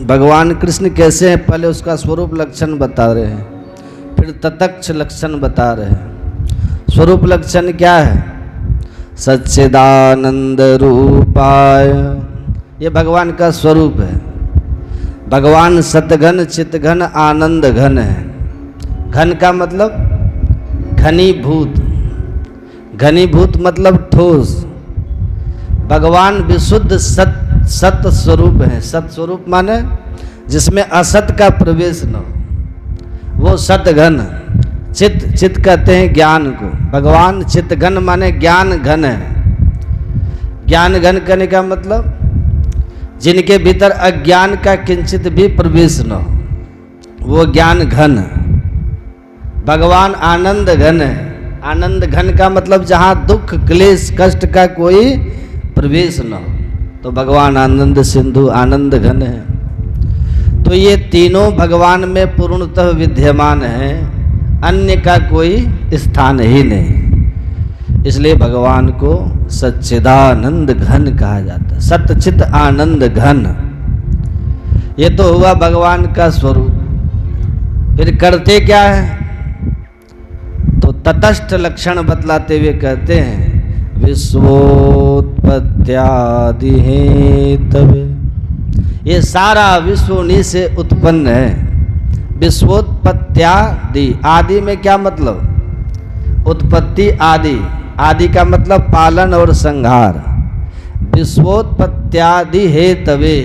भगवान कृष्ण कैसे हैं, पहले उसका स्वरूप लक्षण बता रहे हैं, फिर ततक्ष लक्षण बता रहे हैं। स्वरूप लक्षण क्या है? सच्चिदानंद रूपाय, ये भगवान का स्वरूप है। भगवान सतघन चितघन आनंद घन है। घन का मतलब घनीभूत, घनीभूत मतलब ठोस। भगवान विशुद्ध सत स्वरूप है। सत स्वरूप माने जिसमें असत का प्रवेश न हो, वो सतघन। चित कहते हैं ज्ञान को। भगवान चितघन माने ज्ञान घन है। ज्ञान घन करने का मतलब जिनके भीतर अज्ञान का किंचित भी प्रवेश न हो, वो ज्ञान घन। भगवान आनंद घन है। आनंद घन का मतलब जहाँ दुख क्लेश कष्ट का कोई प्रवेश न हो, तो भगवान आनंद सिंधु आनंद घन है। तो ये तीनों भगवान में पूर्णतः विद्यमान हैं, अन्य का कोई स्थान ही नहीं। इसलिए भगवान को सच्चिदानंद घन कहा जाता है। सतचित आनंद घन, ये तो हुआ भगवान का स्वरूप। फिर करते क्या है? तो तटस्थ लक्षण बतलाते हुए कहते हैं विश्वोत्पत्त्यादि हेतवे, ये सारा विश्व उन्हीं से उत्पन्न है। विश्वोत्पत्त्यादि, आदि में क्या मतलब? उत्पत्ति आदि। आदि का मतलब पालन और संहार। विश्वोत्पत्त्यादि हेतवे,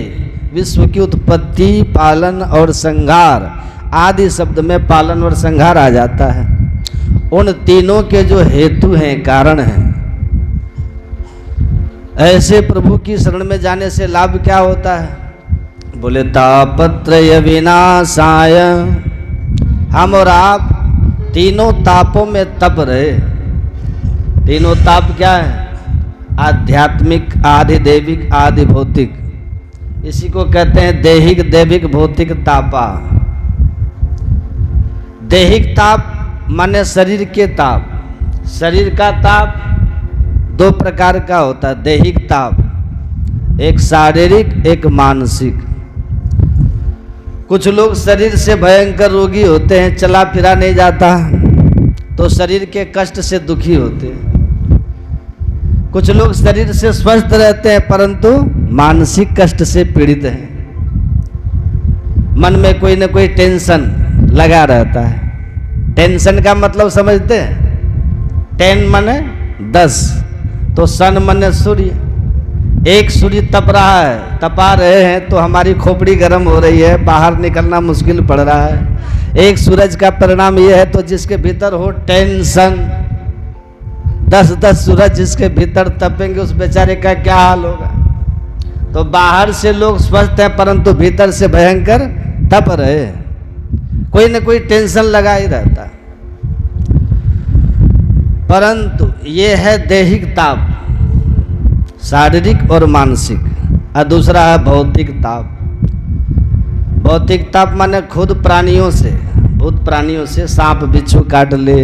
विश्व की उत्पत्ति पालन और संहार। आदि शब्द में पालन और संहार आ जाता है। उन तीनों के जो हेतु हैं, कारण हैं, ऐसे प्रभु की शरण में जाने से लाभ क्या होता है? बोले तापत्रय विनाशाय, हम और आप तीनों तापों में तप रहे। तीनों ताप क्या है? आध्यात्मिक, आदि दैविक, आदि भौतिक। इसी को कहते हैं दैहिक दैविक भौतिक तापा। दैहिक ताप माने शरीर के ताप। शरीर का ताप दो प्रकार का होता है। दैहिक ताप, एक शारीरिक एक मानसिक। कुछ लोग शरीर से भयंकर रोगी होते हैं, चला फिरा नहीं जाता, तो शरीर के कष्ट से दुखी होते हैं। कुछ लोग शरीर से स्वस्थ रहते हैं परंतु मानसिक कष्ट से पीड़ित हैं। मन में कोई न कोई टेंशन लगा रहता है। टेंशन का मतलब समझते हैं? टेन माने 10, तो सन माने सूर्य। एक सूर्य तप रहा है, तपा रहे हैं तो हमारी खोपड़ी गर्म हो रही है, बाहर निकलना मुश्किल पड़ रहा है। एक सूरज का परिणाम यह है, तो जिसके भीतर हो टेंशन, 10 सूरज जिसके भीतर तपेंगे उस बेचारे का क्या हाल होगा। तो बाहर से लोग स्वस्थ हैं परंतु भीतर से भयंकर तप रहे हैं। कोई न कोई टेंशन लगा ही रहता। परंतु ये है दैहिक ताप, शारीरिक और मानसिक। और दूसरा है भौतिक ताप। भौतिक ताप माने खुद प्राणियों से, भूत प्राणियों से, सांप बिच्छू काट ले,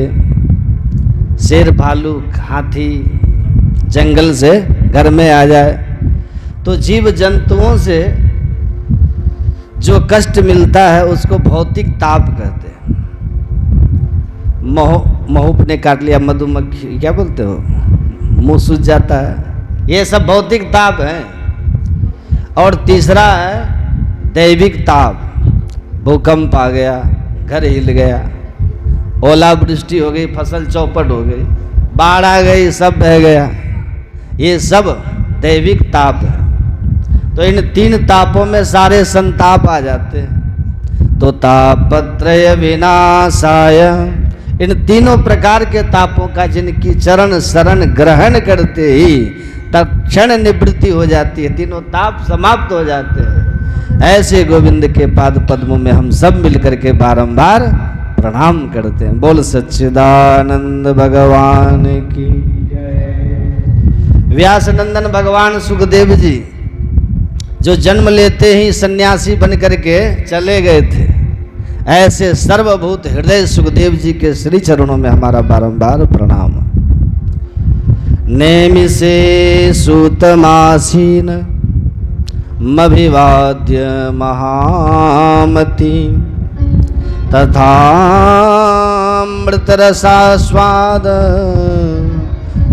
शेर भालू हाथी जंगल से घर में आ जाए, तो जीव जंतुओं से जो कष्ट मिलता है उसको भौतिक ताप कहते हैं। महुप ने काट लिया, मधुमक्खी क्या बोलते हो, मुंह सूज जाता है, ये सब भौतिक ताप है। और तीसरा है दैविक ताप। भूकंप आ गया, घर हिल गया, ओलावृष्टि हो गई, फसल चौपट हो गई, बाढ़ आ गई, सब बह गया, ये सब दैविक ताप है। तो इन तीन तापों में सारे संताप आ जाते हैं। तो तापत्रय विनाशाय, इन तीनों प्रकार के तापों का जिनकी चरण शरण ग्रहण करते ही तत्क्षण निवृत्ति हो जाती है, तीनों ताप समाप्त हो जाते हैं। ऐसे गोविंद के पाद पद्मों में हम सब मिलकर के बारंबार प्रणाम करते हैं। बोल सच्चिदानंद भगवान की जय। व्यास नंदन भगवान सुखदेव जी जो जन्म लेते ही सन्यासी बन करके चले गए थे, ऐसे सर्वभूत हृदय सुखदेव जी के श्री चरणों में हमारा बारंबार प्रणाम। नेमि से सूतमासीन मभिवाद्य महामती तथामृतरसास्वाद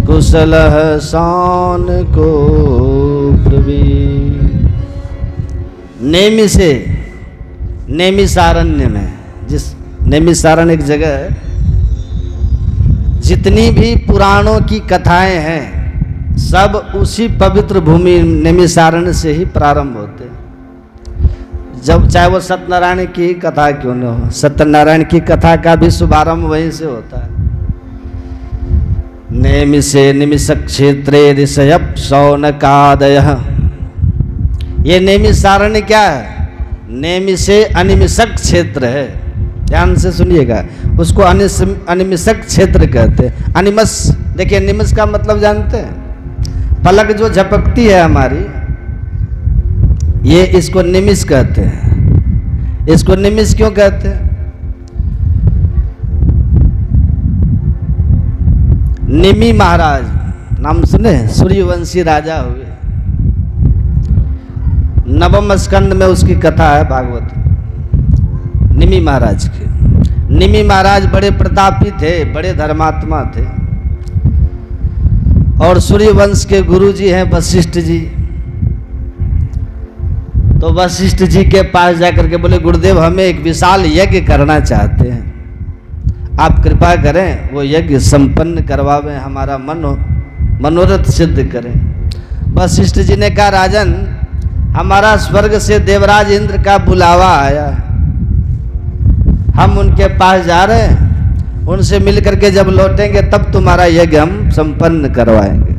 कुशलः शान को प्रवीण। नेमिसारण्य में, जिस नेमिसारण्य एक जगह है, जितनी भी पुराणों की कथाएं हैं सब उसी पवित्र भूमि नेमिसारण्य से ही प्रारंभ होते हैं। जब चाहे वो सत्यनारायण की कथा क्यों न हो, सत्यनारायण की कथा का भी शुभारंभ वहीं से होता है। नेमिषे निमिष क्षेत्रे ऋषयः शौनकादयः। ये नेमिसारण्य क्या है? नेमिषे अनिमिषक क्षेत्र है, ध्यान से सुनिएगा। उसको अनिमिषक क्षेत्र कहते हैं। अनिमस, देखिए निमिष का मतलब जानते हैं? पलक जो झपकती है हमारी, ये इसको निमिष कहते हैं। इसको निमिष क्यों कहते हैं? निमि महाराज नाम सुने? सूर्यवंशी राजा हुए। नवम स्कंद में उसकी कथा है भागवत। निमि महाराज के, निमि महाराज बड़े प्रतापी थे, बड़े धर्मात्मा थे। और सूर्यवंश के गुरु जी हैं वशिष्ठ जी। तो वशिष्ठ जी के पास जाकर के बोले, गुरुदेव हमें एक विशाल यज्ञ करना चाहते हैं, आप कृपा करें वो यज्ञ संपन्न करवावें, हमारा मनोरथ सिद्ध करें। वशिष्ठ जी ने कहा, राजन हमारा स्वर्ग से देवराज इंद्र का बुलावा आया, हम उनके पास जा रहे हैं, उनसे मिलकर के जब लौटेंगे तब तुम्हारा यज्ञ हम संपन्न करवाएंगे,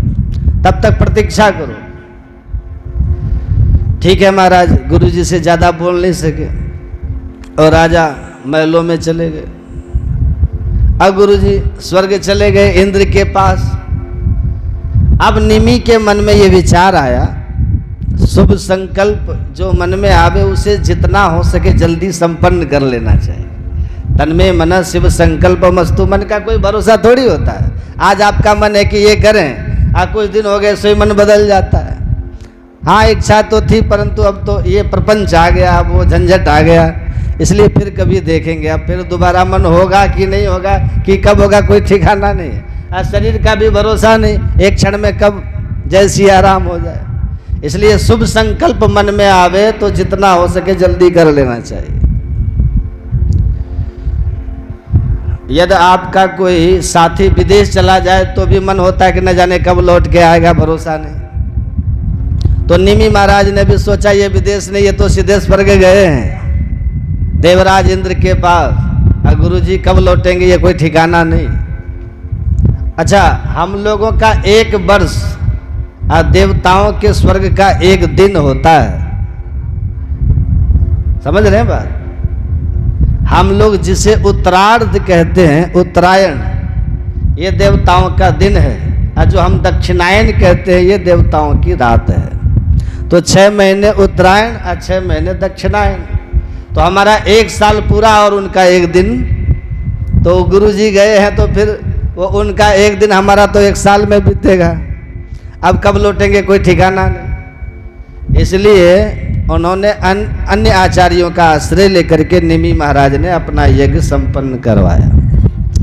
तब तक प्रतीक्षा करो। ठीक है महाराज, गुरुजी से ज़्यादा बोल नहीं सके और राजा महलों में चले गए। अब गुरुजी स्वर्ग चले गए इंद्र के पास। अब निमि के मन में ये विचार आया, शुभ संकल्प जो मन में आवे उसे जितना हो सके जल्दी संपन्न कर लेना चाहिए। तन्मे मन शिव संकल्प मस्तु, मन का कोई भरोसा थोड़ी होता है। आज आपका मन है कि ये करें, कुछ दिन हो गए सो ही मन बदल जाता है। हाँ इच्छा तो थी, परंतु अब तो ये प्रपंच आ गया, अब वो झंझट आ गया, इसलिए फिर कभी देखेंगे। अब फिर दोबारा मन होगा कि नहीं होगा, कि कब होगा कोई ठिकाना नहीं। आज शरीर का भी भरोसा नहीं, एक क्षण में कब जैसी आराम हो जाए। इसलिए शुभ संकल्प मन में आवे तो जितना हो सके जल्दी कर लेना चाहिए। यदि आपका कोई साथी विदेश चला जाए तो भी मन होता है कि न जाने कब लौट के आएगा, भरोसा नहीं। तो निमि महाराज ने भी सोचा ये विदेश नहीं, ये तो सीधे स्वर्ग गए हैं देवराज इंद्र के पास, और गुरुजी कब लौटेंगे ये कोई ठिकाना नहीं। अच्छा, हम लोगों का एक वर्ष और देवताओं के स्वर्ग का एक दिन होता है, समझ रहे हैं बात? हम लोग जिसे उत्तरार्ध कहते हैं, उत्तरायण, ये देवताओं का दिन है, और जो हम दक्षिणायन कहते हैं ये देवताओं की रात है। तो 6 महीने उत्तरायण और 6 महीने दक्षिणायन, तो हमारा 1 साल पूरा और उनका 1 दिन। तो गुरुजी गए हैं तो फिर वो उनका 1 दिन हमारा तो 1 साल में बीतेगा। अब कब लौटेंगे कोई ठिकाना नहीं। इसलिए उन्होंने अन्य आचार्यों का आश्रय लेकर के निमि महाराज ने अपना यज्ञ संपन्न करवाया,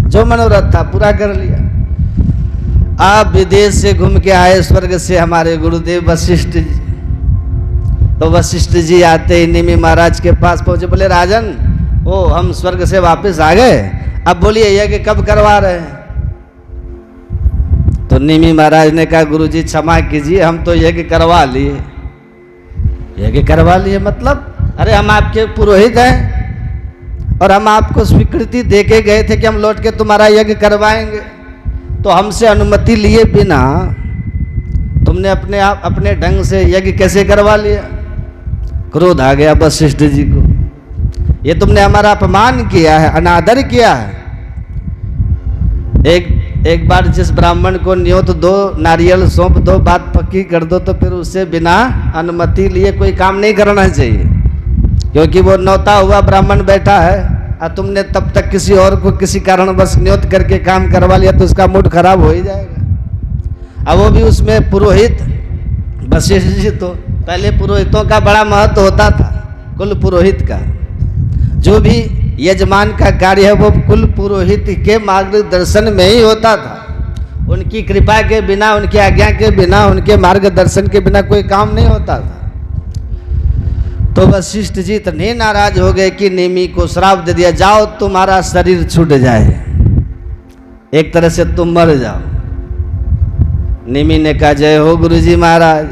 जो मनोरथ था पूरा कर लिया। आप विदेश से घूम के आए स्वर्ग से हमारे गुरुदेव वशिष्ठ जी। तो वशिष्ठ जी आते ही निमि महाराज के पास पहुंचे, बोले राजन ओ हम स्वर्ग से वापस आ गए, अब बोलिए यज्ञ कब करवा रहे हैं? तो निमि महाराज ने कहा, गुरुजी क्षमा कीजिए, हम तो यज्ञ करवा लिए। यज्ञ करवा लिए मतलब? अरे हम आपके पुरोहित हैं और हम आपको स्वीकृति देके गए थे कि हम लौट के तुम्हारा यज्ञ करवाएंगे, तो हमसे अनुमति लिए बिना तुमने अपने ढंग से यज्ञ कैसे करवा लिया? क्रोध आ गया वशिष्ठ जी को, ये तुमने हमारा अपमान किया है, अनादर किया है। एक बार जिस ब्राह्मण को न्योत दो, नारियल सौंप दो, बात पक्की कर दो, तो फिर उससे बिना अनुमति लिए कोई काम नहीं करना चाहिए, क्योंकि वो नौता हुआ ब्राह्मण बैठा है और तुमने तब तक किसी और को किसी कारणवश न्योत करके काम करवा लिया तो उसका मूड खराब हो ही जाएगा। अब वो भी उसमें पुरोहित वशिष्ठ जी तो पहले पुरोहितों का बड़ा महत्व होता था, कुल पुरोहित का। जो भी यजमान का कार्य है वो कुल पुरोहित के मार्गदर्शन में ही होता था। उनकी कृपा के बिना, उनकी आज्ञा के बिना, उनके मार्गदर्शन के बिना कोई काम नहीं होता था। तो वशिष्ठ जी इतने नाराज हो गए कि निमि को श्राप दे दिया, जाओ तुम्हारा शरीर छूट जाए, एक तरह से तुम मर जाओ। निमि ने कहा, जय हो गुरुजी महाराज,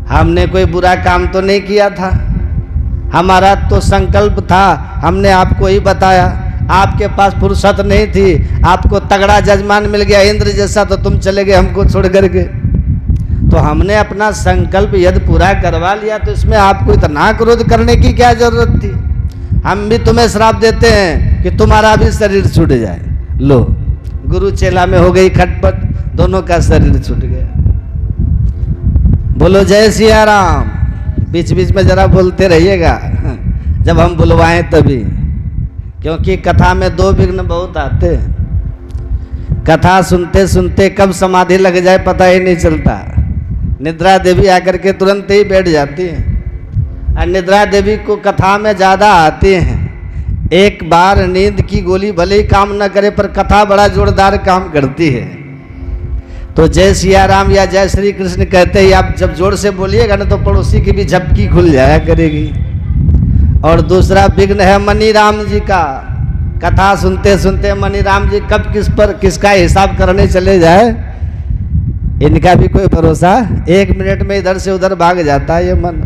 हमने कोई बुरा काम तो नहीं किया था, हमारा तो संकल्प था, हमने आपको ही बताया, आपके पास फुर्सत नहीं थी, आपको तगड़ा जजमान मिल गया इंद्र जैसा, तो तुम चले गए हमको छोड़ करके। तो हमने अपना संकल्प यदि पूरा करवा लिया तो इसमें आपको इतना क्रोध करने की क्या जरूरत थी। हम भी तुम्हें श्राप देते हैं कि तुम्हारा भी शरीर छूट जाए। लो, गुरु चेला में हो गई खटपट, दोनों का शरीर छूट गया। बोलो जय सिया राम। बीच बीच में जरा बोलते रहिएगा, जब हम बुलवाएं तभी, क्योंकि कथा में दो विघ्न बहुत आते। कथा सुनते सुनते कब समाधि लग जाए पता ही नहीं चलता। निद्रा देवी आकर के तुरंत ही बैठ जाती है, और निद्रा देवी को कथा में ज़्यादा आती हैं। एक बार नींद की गोली भले ही काम न करे, पर कथा बड़ा जोरदार काम करती है। तो जय सिया राम या जय श्री कृष्ण कहते ही आप जब जोर से बोलिएगा ना, तो पड़ोसी की भी झपकी खुल जाया करेगी। और दूसरा विघ्न है मनी राम जी का। कथा सुनते सुनते मनी राम जी कब किस पर किसका हिसाब करने चले जाए, इनका भी कोई भरोसा। 1 मिनट में इधर से उधर भाग जाता है ये मन।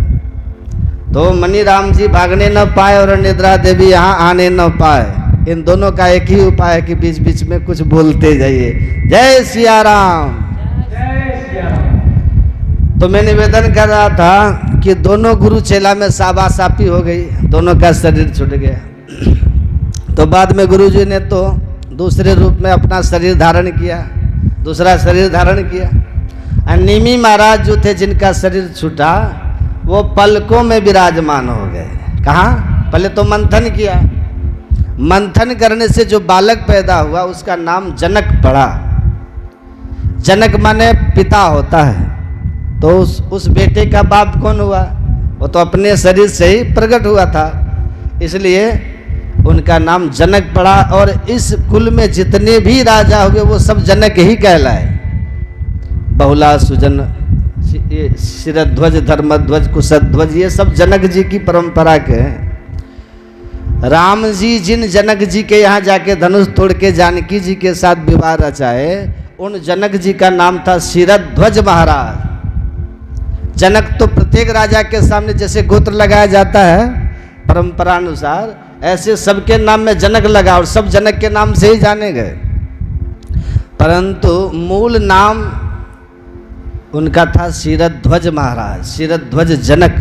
तो मनी राम जी भागने न पाए और निद्रा देवी यहाँ आने न पाए। इन दोनों का एक ही उपाय है कि बीच बीच में कुछ बोलते जाइए, जय सिया राम। तो मैं निवेदन कर रहा था कि दोनों गुरु चेला में साबासापी हो गई, दोनों का शरीर छूट गया। तो बाद में गुरु जी ने तो दूसरे रूप में अपना शरीर धारण किया, दूसरा शरीर धारण किया। निमि महाराज जो थे जिनका शरीर छूटा, वो पलकों में विराजमान हो गए। कहाँ? पहले तो मंथन किया, मंथन करने से जो बालक पैदा हुआ उसका नाम जनक पड़ा। जनक माने पिता होता है। तो उस बेटे का बाप कौन हुआ? वो तो अपने शरीर से ही प्रकट हुआ था, इसलिए उनका नाम जनक पड़ा। और इस कुल में जितने भी राजा हुए वो सब जनक ही कहलाए। बहुला, सुजन, शिरध्वज, धर्मध्वज, कुशध्वज, ये सब जनक जी की परंपरा के हैं। राम जी जिन जनक जी के यहाँ जाके धनुष तोड़ के जानकी जी के साथ विवाह रचाए, उन जनक जी का नाम था शिरध्वज महाराज। जनक तो प्रत्येक राजा के सामने जैसे गोत्र लगाया जाता है परंपरानुसार, ऐसे सबके नाम में जनक लगा और सब जनक के नाम से ही जाने गए। परंतु मूल नाम उनका था शिरध्वज महाराज, शिरध्वज जनक।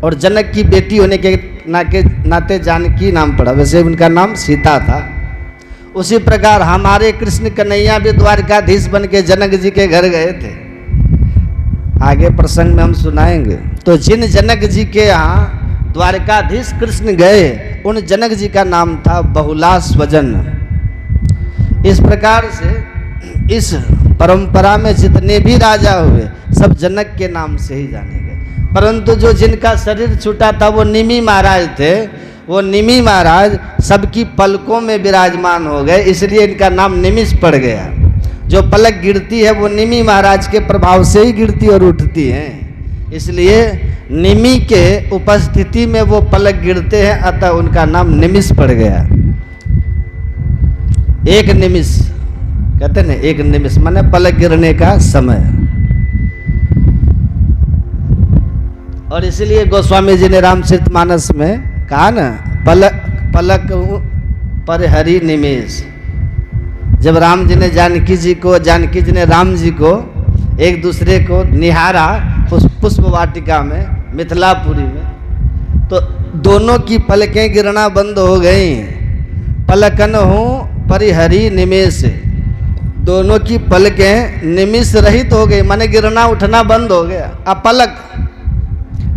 और जनक की बेटी होने के नाते जानकी नाम पड़ा, वैसे उनका नाम सीता था। उसी प्रकार हमारे कृष्ण कन्हैया भी द्वारकाधीश बन के जनक जी के घर गए थे, आगे प्रसंग में हम सुनाएंगे। तो जिन जनक जी के यहाँ द्वारकाधीश कृष्ण गए, उन जनक जी का नाम था बहुला स्वजन। इस प्रकार से इस परंपरा में जितने भी राजा हुए सब जनक के नाम से ही जाने गए। परंतु जो जिनका शरीर छूटा था वो निमि महाराज थे। वो निमि महाराज सबकी पलकों में विराजमान हो गए, इसलिए इनका नाम निमिष पड़ गया। जो पलक गिरती है वो निमि महाराज के प्रभाव से ही गिरती और उठती है, इसलिए निमि के उपस्थिति में वो पलक गिरते हैं, अतः उनका नाम निमिष पड़ गया। एक निमिष कहते हैं, एक निमिष माने पलक गिरने का समय। और इसीलिए गोस्वामी जी ने रामचरितमानस में कहा ना, पलक पर हरि निमेष। जब राम जी ने जानकी जी को, जानकी जी ने राम जी को एक दूसरे को निहारा पुष्प वाटिका में, मिथिलापुरी में, तो दोनों की पलकें गिरना बंद हो गई। पलकन हूँ परिहरी निमेष, दोनों की पलकें निमिष रहित हो गई, माने गिरना उठना बंद हो गया। अब पलक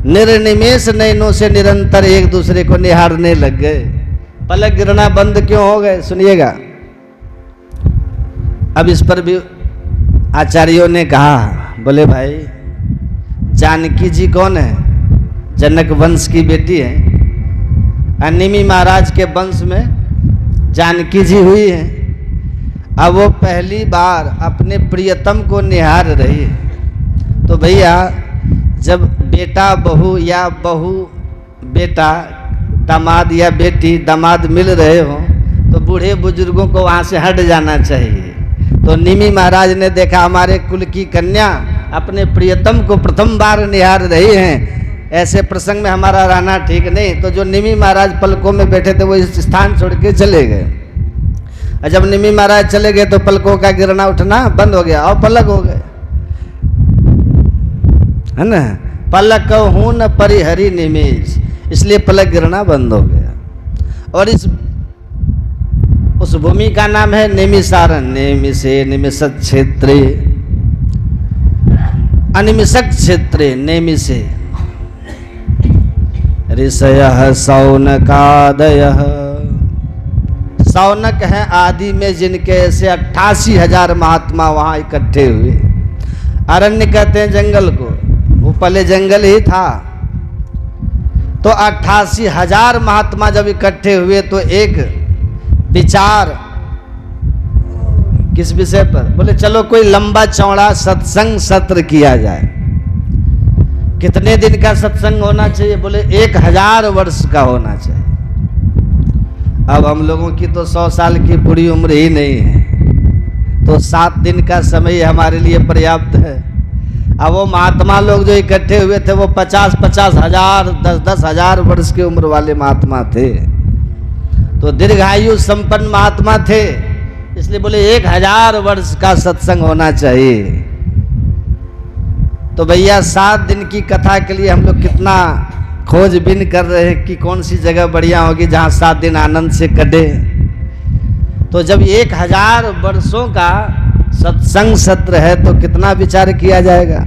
निर्निमेष नयनों से निरंतर एक दूसरे को निहारने लग गए। पलक गिरना बंद क्यों हो गए, सुनिएगा। अब इस पर भी आचार्यों ने कहा, बोले भाई जानकी जी कौन है? जनक वंश की बेटी है। निमि महाराज के वंश में जानकी जी हुई है। अब वो पहली बार अपने प्रियतम को निहार रही है। तो भैया जब बेटा बहू या बहू बेटा, दामाद या बेटी दामाद मिल रहे हो तो बूढ़े बुजुर्गों को वहाँ से हट जाना चाहिए। तो निमि महाराज ने देखा हमारे कुल की कन्या अपने प्रियतम को प्रथम बार निहार रही हैं, ऐसे प्रसंग में हमारा रहना ठीक नहीं। तो जो निमि महाराज पलकों में बैठे थे वो इस स्थान छोड़ के चले गए। और जब निमि महाराज चले गए तो पलकों का गिरना उठना बंद हो गया और पलक हो गए, है ना। पलक हूं न परिहरी निमेश, इसलिए पलक गिरना बंद हो गया। और उस भूमि का नाम है नेमिसारण। नेमिसे निमिषत क्षेत्रे अनिमिषक क्षेत्रे नेमिसे ऋषयः शौनकादयः। शौनक है आदि में जिनके ऐसे 88,000 महात्मा वहाँ इकट्ठे हुए। अरण्य कहते हैं जंगल को, वो पहले जंगल ही था। तो 88,000 महात्मा जब इकट्ठे हुए तो एक विचार, किस विषय पर? बोले चलो कोई लंबा चौड़ा सत्संग सत्र किया जाए। कितने दिन का सत्संग होना चाहिए? बोले 1000 वर्ष का होना चाहिए। अब हम लोगों की तो 100 साल की पूरी उम्र ही नहीं है, तो 7 दिन का समय हमारे लिए पर्याप्त है। अब वो महात्मा लोग जो इकट्ठे हुए थे वो 50-50 हजार 10-10 हजार वर्ष की उम्र वाले महात्मा थे। तो दीर्घायु संपन्न महात्मा थे, इसलिए बोले 1000 वर्ष का सत्संग होना चाहिए। तो भैया 7 दिन की कथा के लिए हम लोग कितना खोजबीन कर रहे हैं कि कौन सी जगह बढ़िया होगी जहाँ 7 दिन आनंद से कटे। तो जब 1000 वर्षों का सत्संग सत्र है तो कितना विचार किया जाएगा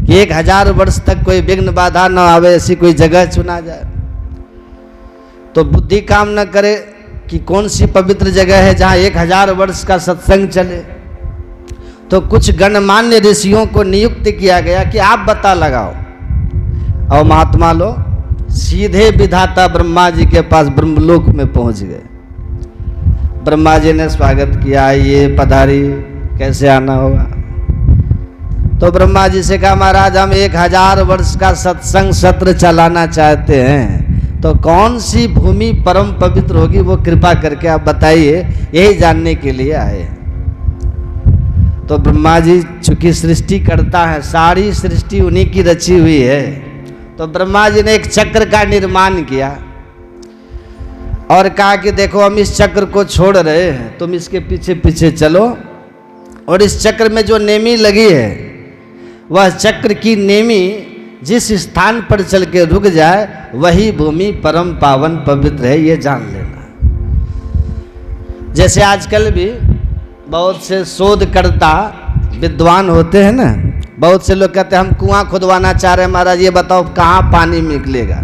कि 1000 वर्ष तक कोई विघ्न बाधा न आवे, ऐसी कोई जगह चुना जाए। तो बुद्धि काम न करे कि कौन सी पवित्र जगह है जहाँ 1000 वर्ष का सत्संग चले। तो कुछ गणमान्य ऋषियों को नियुक्त किया गया कि आप बता लगाओ। और महात्मा लोग सीधे विधाता ब्रह्मा जी के पास ब्रह्मलोक में पहुंच गए। ब्रह्मा जी ने स्वागत किया, ये पधारी, कैसे आना होगा? तो ब्रह्मा जी से कहा महाराज हम 1000 वर्ष का सत्संग सत्र चलाना चाहते हैं, तो कौन सी भूमि परम पवित्र होगी वो कृपा करके आप बताइए, यही जानने के लिए आए। तो ब्रह्मा जी चूंकि सृष्टि करता है, सारी सृष्टि उन्हीं की रची हुई है, तो ब्रह्मा जी ने एक चक्र का निर्माण किया और कहा कि देखो हम इस चक्र को छोड़ रहे हैं, तुम इसके पीछे पीछे चलो और इस चक्र में जो नेमी लगी है वह चक्र की नेमी जिस स्थान पर चल के रुक जाए वही भूमि परम पावन पवित्र है, ये जान लेना। जैसे आजकल भी बहुत से शोधकर्ता विद्वान होते हैं ना, बहुत से लोग कहते हैं हम कुआं खुदवाना चाह रहे हैं महाराज, ये बताओ कहाँ पानी निकलेगा।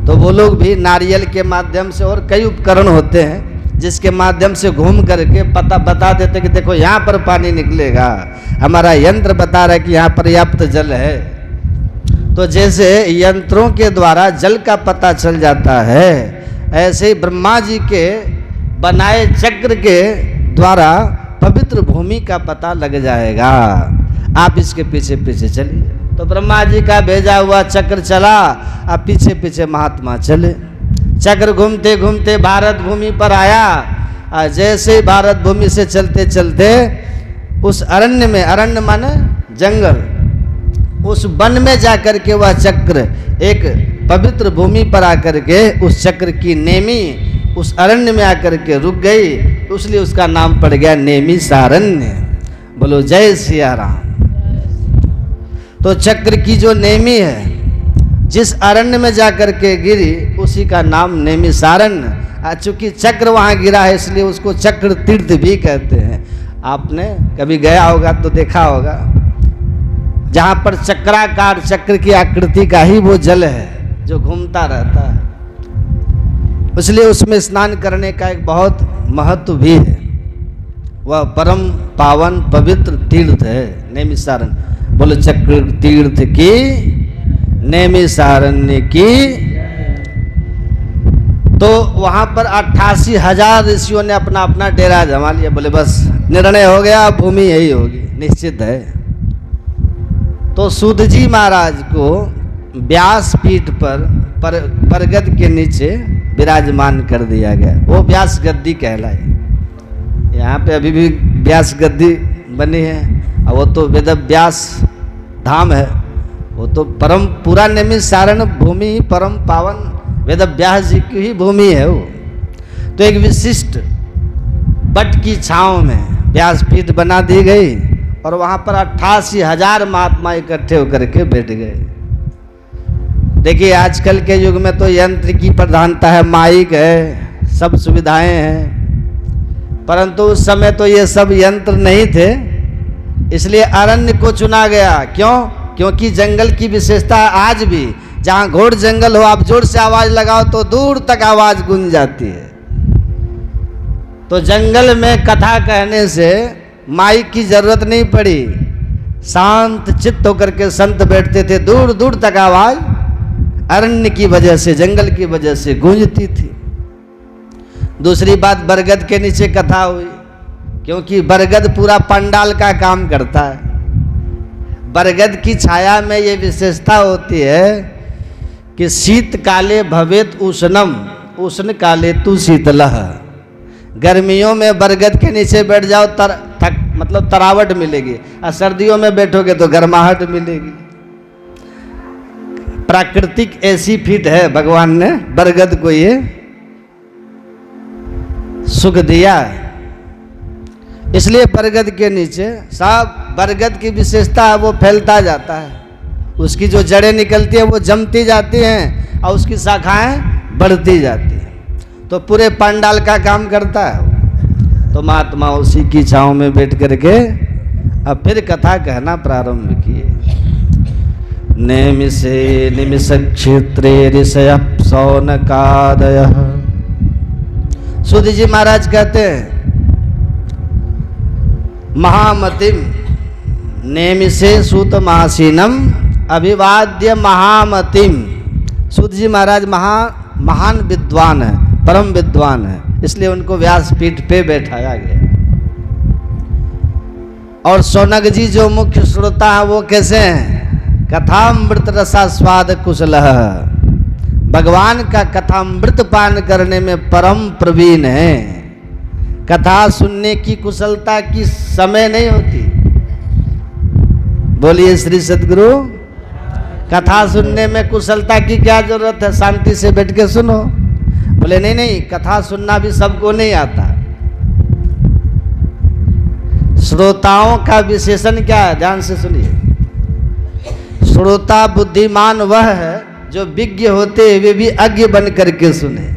तो वो लोग भी नारियल के माध्यम से और कई उपकरण होते हैं जिसके माध्यम से घूम करके पता बता देते कि देखो यहाँ पर पानी निकलेगा, हमारा यंत्र बता रहा है कि यहाँ पर्याप्त जल है। तो जैसे यंत्रों के द्वारा जल का पता चल जाता है, ऐसे ही ब्रह्मा जी के बनाए चक्र के द्वारा पवित्र भूमि का पता लग जाएगा। आप इसके पीछे पीछे चलिए। तो ब्रह्मा जी का भेजा हुआ चक्र चला, अब पीछे पीछे महात्मा चले। चक्र घूमते घूमते भारत भूमि पर आया और जैसे ही भारत भूमि से चलते चलते उस अरण्य में, अरण्य माने जंगल, उस वन में जाकर के वह चक्र एक पवित्र भूमि पर आकर के उस चक्र की नेमी उस अरण्य में आकर के रुक गई, इसलिए उसका नाम पड़ गया नेमिसारण्य। बोलो जय सिया राम। तो चक्र की जो नेमी है जिस अरण्य में जाकर के गिरी उसी का नाम नेमिसारण्य। चूंकि चक्र वहाँ गिरा है इसलिए उसको चक्र तीर्थ भी कहते हैं। आपने कभी गया होगा तो देखा होगा, जहाँ पर चक्राकार चक्र की आकृति का ही वो जल है जो घूमता रहता है, इसलिए उसमें स्नान करने का एक बहुत महत्व भी है। वह परम पावन पवित्र तीर्थ है नेमिसारण। बोले चक्र तीर्थ की, नैमिषारण्य की। तो वहां पर 88,000 ऋषियों ने अपना अपना डेरा जमा लिया। बोले बस निर्णय हो गया, भूमि यही होगी, निश्चित है। तो सूत जी महाराज को व्यासपीठ पर बरगद के नीचे विराजमान कर दिया गया। वो व्यास गद्दी कहलाए। यहाँ पे अभी भी व्यास गद्दी बनी है, और वो तो वेद व्यास धाम है। वो तो परम पूरा नैमिषारण्य भूमि परम पावन वेद व्यास जी की ही भूमि है वो। तो एक विशिष्ट बट की छांव में व्यासपीठ बना दी गई, और वहाँ पर 88,000 महात्मा इकट्ठे होकर के बैठ गए। देखिए आजकल के युग में तो यंत्र की प्रधानता है, माइक है, सब सुविधाएं हैं, परंतु उस समय तो ये सब यंत्र नहीं थे। इसलिए अरण्य को चुना गया। क्यों? क्योंकि जंगल की विशेषता आज भी, जहाँ घोर जंगल हो, आप जोर से आवाज लगाओ तो दूर तक आवाज गूंज जाती है। तो जंगल में कथा कहने से माइक की जरूरत नहीं पड़ी। शांत चित्त होकर के संत बैठते थे, दूर दूर तक आवाज अरण्य की वजह से, जंगल की वजह से गूंजती थी। दूसरी बात, बरगद के नीचे कथा हुई, क्योंकि बरगद पूरा पंडाल का काम करता है। बरगद की छाया में ये विशेषता होती है कि शीत काले भवेत उष्णम, उष्ण काले तु शीतलः। गर्मियों में बरगद के नीचे बैठ जाओ मतलब तरावट मिलेगी, और सर्दियों में बैठोगे तो गर्माहट मिलेगी। प्राकृतिक ऐसी फीट है, भगवान ने बरगद को ये सुख दिया। इसलिए बरगद के नीचे सब, बरगद की विशेषता है वो फैलता जाता है। उसकी जो जड़ें निकलती हैं वो जमती जाती हैं, और उसकी शाखाएं बढ़ती जाती हैं। तो पूरे पंडाल का काम करता है। तो महात्मा उसी की छांव में बैठ करके अब फिर कथा कहना प्रारंभ किए। नेमिषे निमिष क्षेत्रे ऋषयः शौनकादयः। सूत जी महाराज कहते हैं, महामतिम नेमिषे सूतमासीनम अभिवाद्य महामतिम। सूत जी महाराज महान विद्वान है, परम विद्वान है, इसलिए उनको व्यासपीठ पे बैठाया गया। और शौनक जी जो मुख्य श्रोता है वो कैसे हैं? कथामृत रसा स्वाद कुशलः। भगवान का कथामृत पान करने में परम प्रवीण है। कथा सुनने की कुशलता की समय नहीं होती। बोलिए श्री सद्गुरु। कथा सुनने में कुशलता की क्या जरूरत है? शांति से बैठ के सुनो। बोले नहीं नहीं, कथा सुनना भी सबको नहीं आता। श्रोताओं का विशेषण क्या है? ध्यान से सुनिए। श्रोता बुद्धिमान वह है जो विज्ञ होते हुए भी अज्ञ बन करके सुने।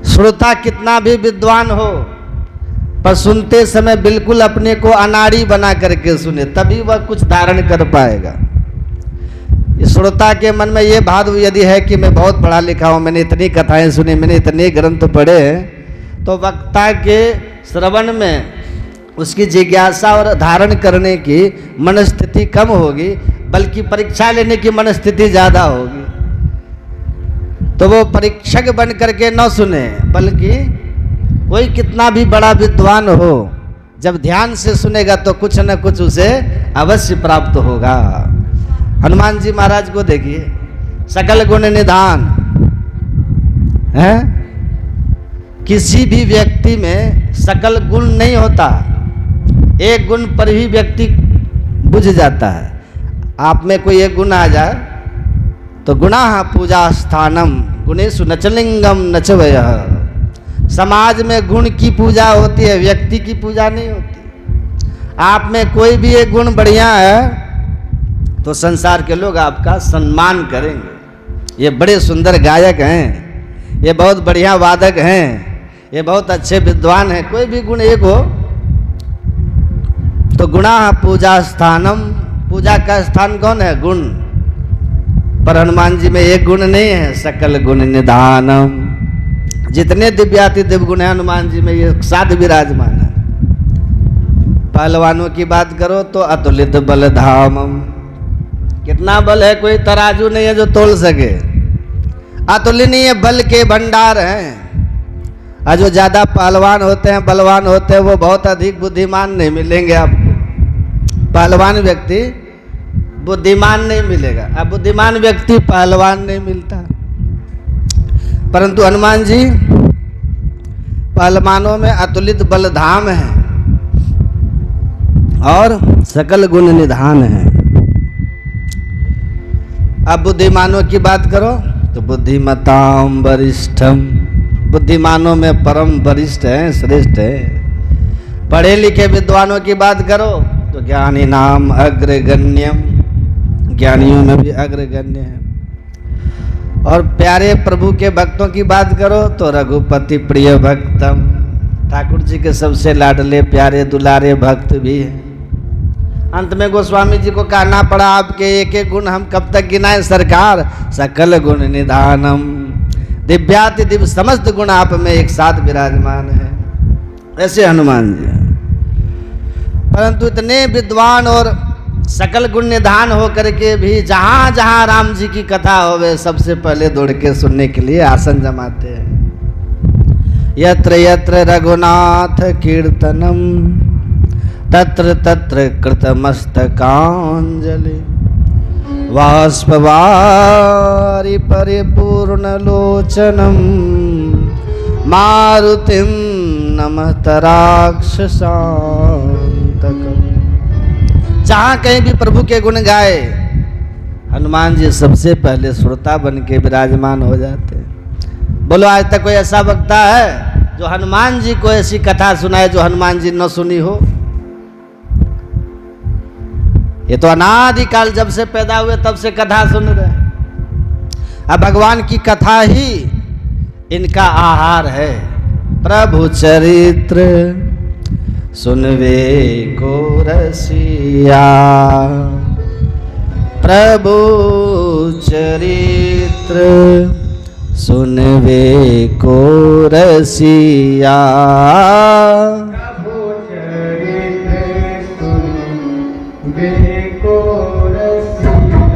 श्रोता कितना भी विद्वान हो, पर सुनते समय बिल्कुल अपने को अनाड़ी बना करके सुने, तभी वह कुछ धारण कर पाएगा। श्रोता के मन में ये भाव यदि है कि मैं बहुत पढ़ा लिखा हूँ, मैंने इतनी कथाएं सुनी, मैंने इतने ग्रंथ पढ़े, तो वक्ता के श्रवण में उसकी जिज्ञासा और धारण करने की मनस्थिति कम होगी, बल्कि परीक्षा लेने की मनस्थिति ज़्यादा होगी। तो वो परीक्षक बन करके न सुने, बल्कि कोई कितना भी बड़ा विद्वान हो, जब ध्यान से सुनेगा तो कुछ न कुछ उसे अवश्य प्राप्त होगा। हनुमान जी महाराज को देखिए, सकल गुण निधान है। किसी भी व्यक्ति में सकल गुण नहीं होता, एक गुण पर ही व्यक्ति बुझ जाता है। आप में कोई एक गुण आ जाए तो गुणाः पूजा स्थानम गुणेषु नचलिंगम नचवयः। समाज में गुण की पूजा होती है, व्यक्ति की पूजा नहीं होती। आप में कोई भी एक गुण बढ़िया है तो संसार के लोग आपका सम्मान करेंगे। ये बड़े सुंदर गायक हैं, ये बहुत बढ़िया वादक हैं, ये बहुत अच्छे विद्वान हैं। कोई भी गुण एक हो तो गुणाः पूजा स्थानम, पूजा का स्थान कौन है? गुण। पर हनुमान जी में एक गुण नहीं है, सकल गुण निधानम। जितने दिव्याति दिव्य गुण है हनुमान जी में ये साथ विराजमान है। पहलवानों की बात करो तो अतुलित बल धामम, कितना बल है, कोई तराजू नहीं है जो तोल सके। अतुलनीय बल के भंडार हैं। और जो ज्यादा पहलवान होते हैं, बलवान होते हैं, वो बहुत अधिक बुद्धिमान नहीं मिलेंगे आपको। पहलवान व्यक्ति बुद्धिमान नहीं मिलेगा। अब बुद्धिमान व्यक्ति पहलवान नहीं मिलता। परंतु हनुमान जी पहलवानों में अतुलित बल धाम है और सकल गुण निधान है। अब बुद्धिमानों की बात करो तो बुद्धिमताम वरिष्ठम, बुद्धिमानों में परम वरिष्ठ है, श्रेष्ठ है। पढ़े लिखे विद्वानों की बात करो तो ज्ञानी नाम अग्रगण्यम, ज्ञानियों में भी अग्रगण्य है। और प्यारे प्रभु के भक्तों की बात करो तो रघुपति प्रिय भक्तम, ठाकुर जी के सबसे लाडले प्यारे दुलारे भक्त भी हैं। अंत में गोस्वामी जी को कहना पड़ा, आपके एक एक गुण हम कब तक गिनाएं सरकार। सकल गुण निधानम, दिव्याति दिव्य समस्त गुण आप में एक साथ विराजमान है, ऐसे हनुमान जी। परंतु इतने विद्वान और सकल गुण निधान होकर के भी जहां जहां राम जी की कथा होवे सबसे पहले दौड़ के सुनने के लिए आसन जमाते हैं। यत्र यत्र रघुनाथ कीर्तनम तत्र तत्र कृतमस्तकांजलि, वाष्पवारि परिपूर्ण लोचनम मारुतिम नमत राक्षसांतकम। जहाँ कहीं भी प्रभु के गुण गाए हनुमान जी सबसे पहले श्रोता बन के विराजमान हो जाते हैं। बोलो आज तक कोई ऐसा वक्ता है जो हनुमान जी को ऐसी कथा सुनाए जो हनुमान जी न सुनी हो? ये तो अनादिकाल जब से पैदा हुए तब से कथा सुन रहे। अब भगवान की कथा ही इनका आहार है। प्रभु चरित्र सुनवे को रसिया, प्रभु चरित्र सुनवे को रसिया, प्रभु चरित्र सुनवे को रसिया,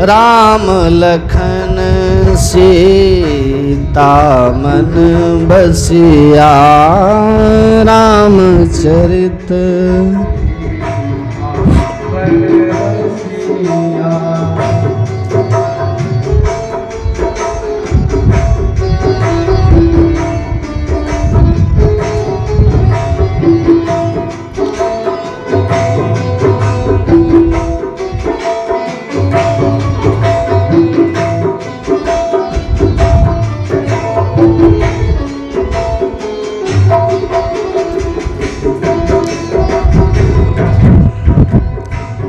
राम लखन सीता मन बसिया, रामचरित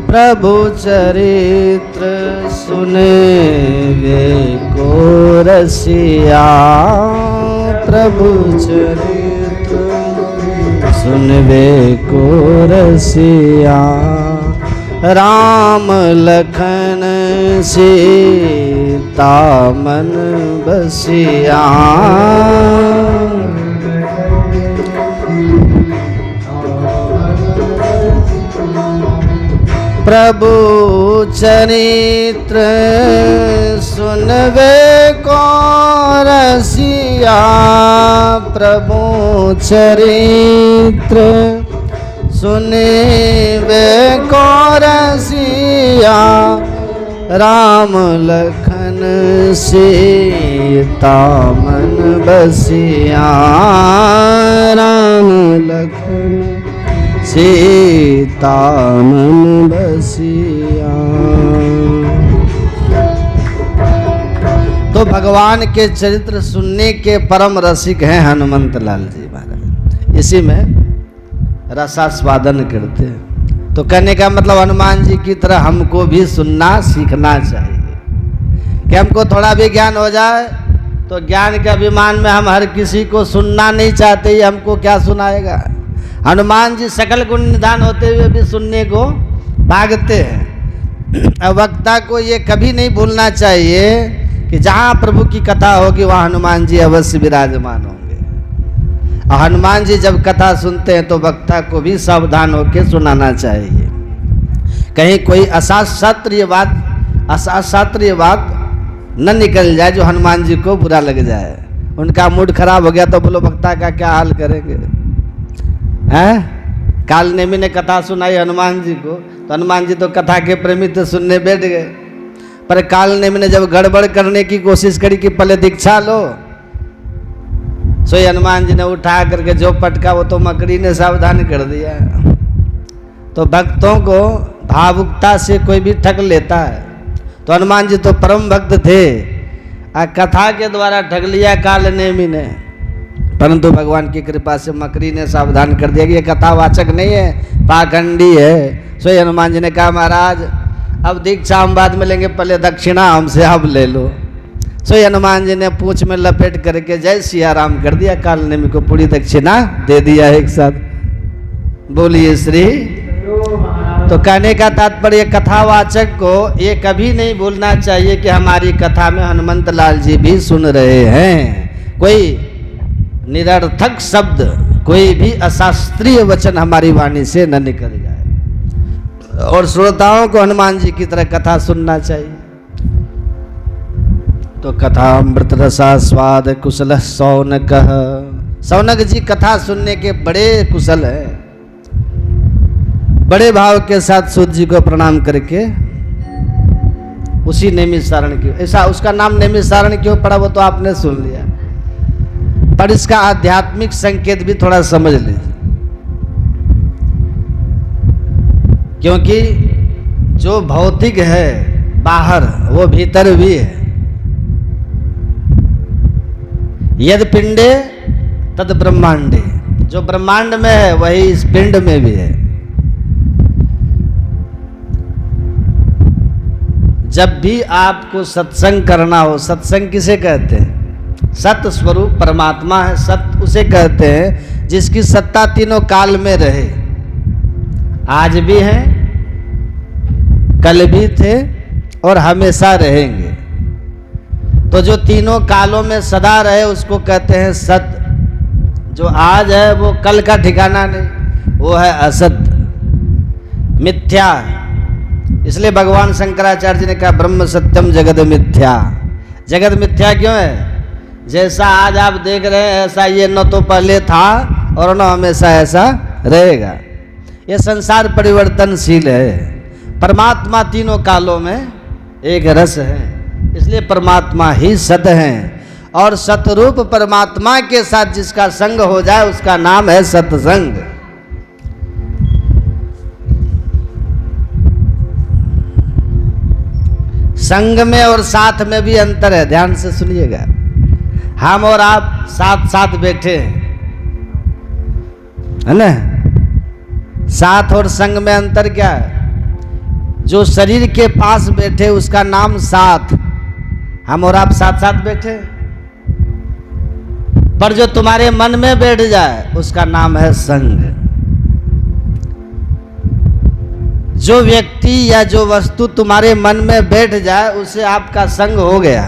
प्रभु चरित्र सुनवे को रसिया, प्रभु चरित्र सुनवे को रसिया, राम लखन सीता मन बसिया, प्रभु चरित्र सुनवे को रसिया, प्रभु चरित्र सुनवे को रसिया, राम लखन सीता मन बसिया, राम लखन सीता मन बसिया। तो भगवान के चरित्र सुनने के परम रसिक हैं हनुमंत लाल जी महाराज, इसी में रसास्वादन करते हैं। तो कहने का मतलब हनुमान जी की तरह हमको भी सुनना सीखना चाहिए कि हमको थोड़ा भी ज्ञान हो जाए तो ज्ञान के अभिमान में हम हर किसी को सुनना नहीं चाहते, ही हमको क्या सुनाएगा। हनुमान जी सकल गुण निधान होते हुए भी सुनने को भागते हैं। वक्ता को ये कभी नहीं भूलना चाहिए कि जहाँ प्रभु की कथा होगी वहाँ हनुमान जी अवश्य विराजमान होंगे। और हनुमान जी जब कथा सुनते हैं तो वक्ता को भी सावधान होकर सुनाना चाहिए, कहीं कोई अशास्त्रीय बात न निकल जाए जो हनुमान जी को बुरा लग जाए। उनका मूड खराब हो गया तो बोलो वक्ता का क्या हाल करेंगे। हैं काल नेमी ने कथा सुनाई हनुमान जी को, तो हनुमान जी तो कथा के प्रेमी तो सुनने बैठ गए, पर काल नेमी ने जब गड़बड़ करने की कोशिश करी कि पहले दीक्षा लो, सो हनुमान जी ने उठा करके जो पटका वो तो मकड़ी ने सावधान कर दिया। तो भक्तों को भावुकता से कोई भी ठग लेता है, तो हनुमान जी तो परम भक्त थे, कथा के द्वारा ठग लिया काल नेमी ने, परंतु भगवान की कृपा से मकड़ी ने सावधान कर दिया कि ये कथावाचक नहीं है, पाखंडी है। सो हनुमान जी ने कहा महाराज अब दीक्षा हम बाद में लेंगे, पहले दक्षिणा हमसे आप ले लो। सो हनुमान जी ने पूंछ में लपेट करके जय सिया राम कर दिया, काल नेमी को पूरी दक्षिणा दे दिया एक साथ। बोलिए श्री। तो कहने का तात्पर्य कथावाचक को ये कभी नहीं भूलना चाहिए कि हमारी कथा में हनुमंत लाल जी भी सुन रहे हैं। कोई निरर्थक शब्द, कोई भी अशास्त्रीय वचन हमारी वाणी से न निकल जाए, और श्रोताओं को हनुमान जी की तरह कथा सुनना चाहिए। तो कथा अमृत रसा स्वाद कुशल सौनक। सौनक जी कथा सुनने के बड़े कुशल हैं। बड़े भाव के साथ सूत जी को प्रणाम करके उसी नैमिषारण्य क्यों, ऐसा उसका नाम नैमिषारण्य क्यों पड़ा वो तो आपने सुन लिया, पर इसका आध्यात्मिक संकेत भी थोड़ा समझ लीजिए। क्योंकि जो भौतिक है बाहर वो भीतर भी है। यद पिंडे तद ब्रह्मांडे, जो ब्रह्मांड में है वही इस पिंड में भी है। जब भी आपको सत्संग करना हो, सत्संग किसे कहते हैं? सत स्वरूप परमात्मा है, सत उसे कहते हैं जिसकी सत्ता तीनों काल में रहे, आज भी हैं, कल भी थे और हमेशा रहेंगे। तो जो तीनों कालों में सदा रहे उसको कहते हैं सत। जो आज है वो कल का ठिकाना नहीं, वो है असत, मिथ्या। इसलिए भगवान शंकराचार्य जी ने कहा ब्रह्म सत्यम जगत मिथ्या। जगत मिथ्या क्यों है? जैसा आज आप देख रहे हैं ऐसा ये न तो पहले था और न हमेशा ऐसा रहेगा। ये संसार परिवर्तनशील है। परमात्मा तीनों कालों में एक रस है, इसलिए परमात्मा ही सत है। और सतरूप परमात्मा के साथ जिसका संग हो जाए उसका नाम है सत्संग। संग में और साथ में भी अंतर है, ध्यान से सुनिएगा। हम और आप साथ साथ बैठे हैं, है ना? साथ और संग में अंतर क्या है? जो शरीर के पास बैठे उसका नाम साथ, हम और आप साथ साथ बैठे। पर जो तुम्हारे मन में बैठ जाए उसका नाम है संग। जो व्यक्ति या जो वस्तु तुम्हारे मन में बैठ जाए उसे आपका संग हो गया।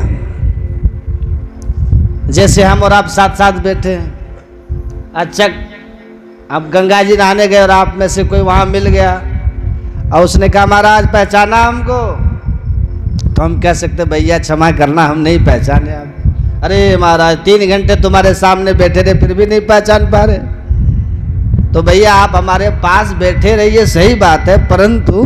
जैसे हम और आप साथ साथ बैठे हैं। अच्छा, आप गंगा जी नहाने गए और आप में से कोई वहां मिल गया और उसने कहा महाराज पहचाना हमको, तो हम कह सकते भैया क्षमा करना हम नहीं पहचाने आप। अरे महाराज 3 घंटे तुम्हारे सामने बैठे रहे फिर भी नहीं पहचान पा रहे। तो भैया आप हमारे पास बैठे रहिए, सही बात है, परंतु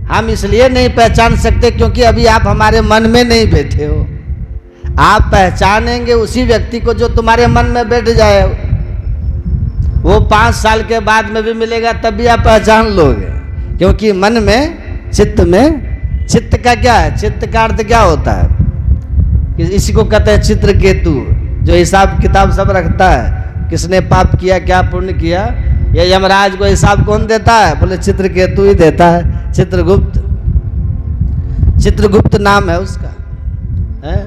हम इसलिए नहीं पहचान सकते क्योंकि अभी आप हमारे मन में नहीं बैठे हो। आप पहचानेंगे उसी व्यक्ति को जो तुम्हारे मन में बैठ जाए। वो 5 साल के बाद में भी मिलेगा तब भी आप पहचान लोगे, क्योंकि मन में, चित्त का क्या है? चित्त का अर्थ क्या होता है? कि इसी को कहते हैं चित्रकेतु, जो हिसाब किताब सब रखता है, किसने पाप किया, क्या पुण्य किया। ये यमराज को हिसाब कौन देता है? बोले चित्रकेतु ही देता है, चित्रगुप्त। चित्रगुप्त नाम है उसका, है?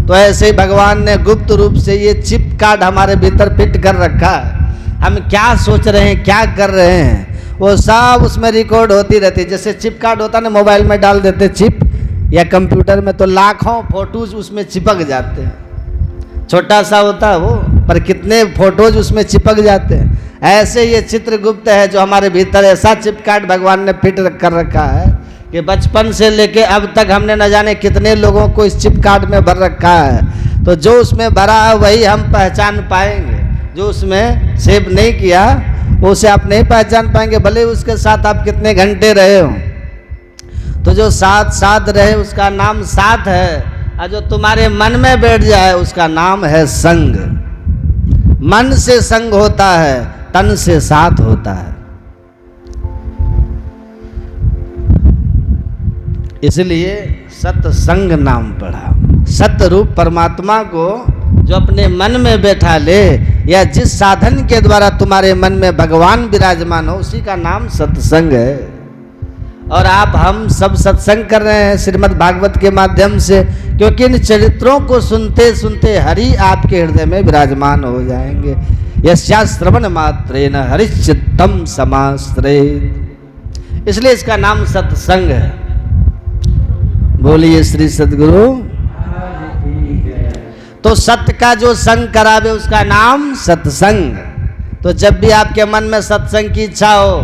तो ऐसे ही भगवान ने गुप्त रूप से ये चिप कार्ड हमारे भीतर फिट कर रखा है। हम क्या सोच रहे हैं, क्या कर रहे हैं, वो सब उसमें रिकॉर्ड होती रहती है। जैसे चिप कार्ड होता है ना, मोबाइल में डाल देते चिप या कंप्यूटर में, तो लाखों फोटोज उसमें चिपक जाते हैं। छोटा सा होता है वो, पर कितने फोटोज उसमें चिपक जाते हैं। ऐसे ये चित्रगुप्त है जो हमारे भीतर ऐसा चिपकाट भगवान ने फिट कर रखा है कि बचपन से लेके अब तक हमने न जाने कितने लोगों को इस चिपकाट में भर रखा है। तो जो उसमें भरा है वही हम पहचान पाएंगे, जो उसमें सेव नहीं किया उसे आप नहीं पहचान पाएंगे, भले उसके साथ आप कितने घंटे रहे हो। तो जो साथ साथ रहे उसका नाम साथ है, और जो तुम्हारे मन में बैठ जाए उसका नाम है संग। मन से संग होता है, तन से साथ होता है। इसलिए सत्संग नाम पड़ा। सत्य रूप परमात्मा को जो अपने मन में बैठा ले, या जिस साधन के द्वारा तुम्हारे मन में भगवान विराजमान हो, उसी का नाम सत्संग है। और हम सब सत्संग कर रहे हैं श्रीमद् भागवत के माध्यम से, क्योंकि इन चरित्रों को सुनते सुनते हरि आपके हृदय में विराजमान हो जाएंगे। यस्या श्रवण मात्रेण हरिश्चित्तम समाश्रयेत्, इसलिए इसका नाम सत्संग है। बोलिए श्री सद्गुरु। तो सत्य का जो संग करावे उसका नाम सत्संग। तो जब भी आपके मन में सत्संग की इच्छा हो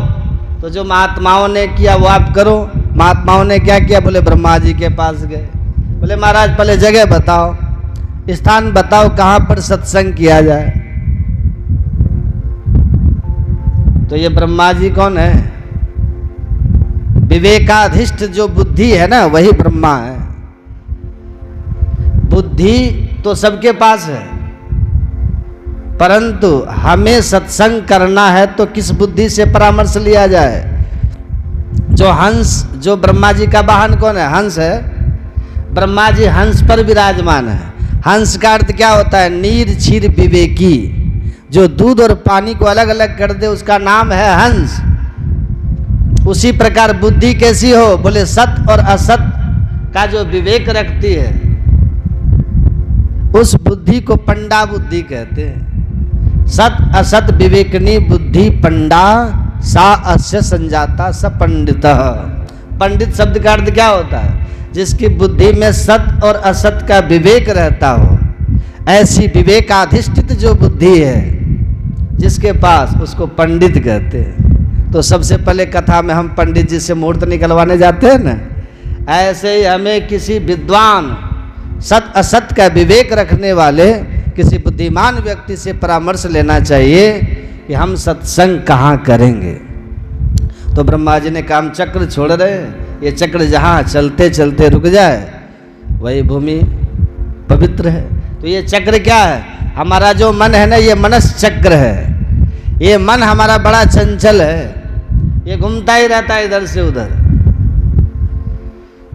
तो जो महात्माओं ने किया वो आप करो। महात्माओं ने क्या किया? बोले ब्रह्मा जी के पास गए, बोले महाराज पहले जगह बताओ, स्थान बताओ कहाँ पर सत्संग किया जाए। तो ये ब्रह्मा जी कौन है? विवेकाधिष्ठ जो बुद्धि है ना, वही ब्रह्मा है। बुद्धि तो सबके पास है, परंतु हमें सत्संग करना है तो किस बुद्धि से परामर्श लिया जाए? जो हंस, जो ब्रह्मा जी का वाहन कौन है? हंस है। ब्रह्मा जी हंस पर विराजमान है। हंस का अर्थ क्या होता है? नीर क्षीर विवेकी, जो दूध और पानी को अलग अलग कर दे उसका नाम है हंस। उसी प्रकार बुद्धि कैसी हो? बोले सत और असत का जो विवेक रखती है, उस बुद्धि को पंडा बुद्धि कहते हैं। सत असत विवेकनी बुद्धि पंडा, सा अस्य संजाता स पंडित। पंडित शब्द का अर्थ क्या होता है? जिसकी बुद्धि में सत और असत का विवेक रहता हो। ऐसी विवेकाधिष्ठित जो बुद्धि है जिसके पास, उसको पंडित कहते हैं। तो सबसे पहले कथा में हम पंडित जी से मुहूर्त निकलवाने जाते हैं ना, ऐसे ही हमें किसी विद्वान सत असत का विवेक रखने वाले किसी बुद्धिमान व्यक्ति से परामर्श लेना चाहिए कि हम सत्संग कहाँ करेंगे। तो ब्रह्मा जी ने काम चक्र छोड़ रहे हैं, ये चक्र जहाँ चलते चलते रुक जाए वही भूमि पवित्र है। तो ये चक्र क्या है? हमारा जो मन है ना, ये मनस चक्र है। ये मन हमारा बड़ा चंचल है, ये घूमता ही रहता है इधर से उधर।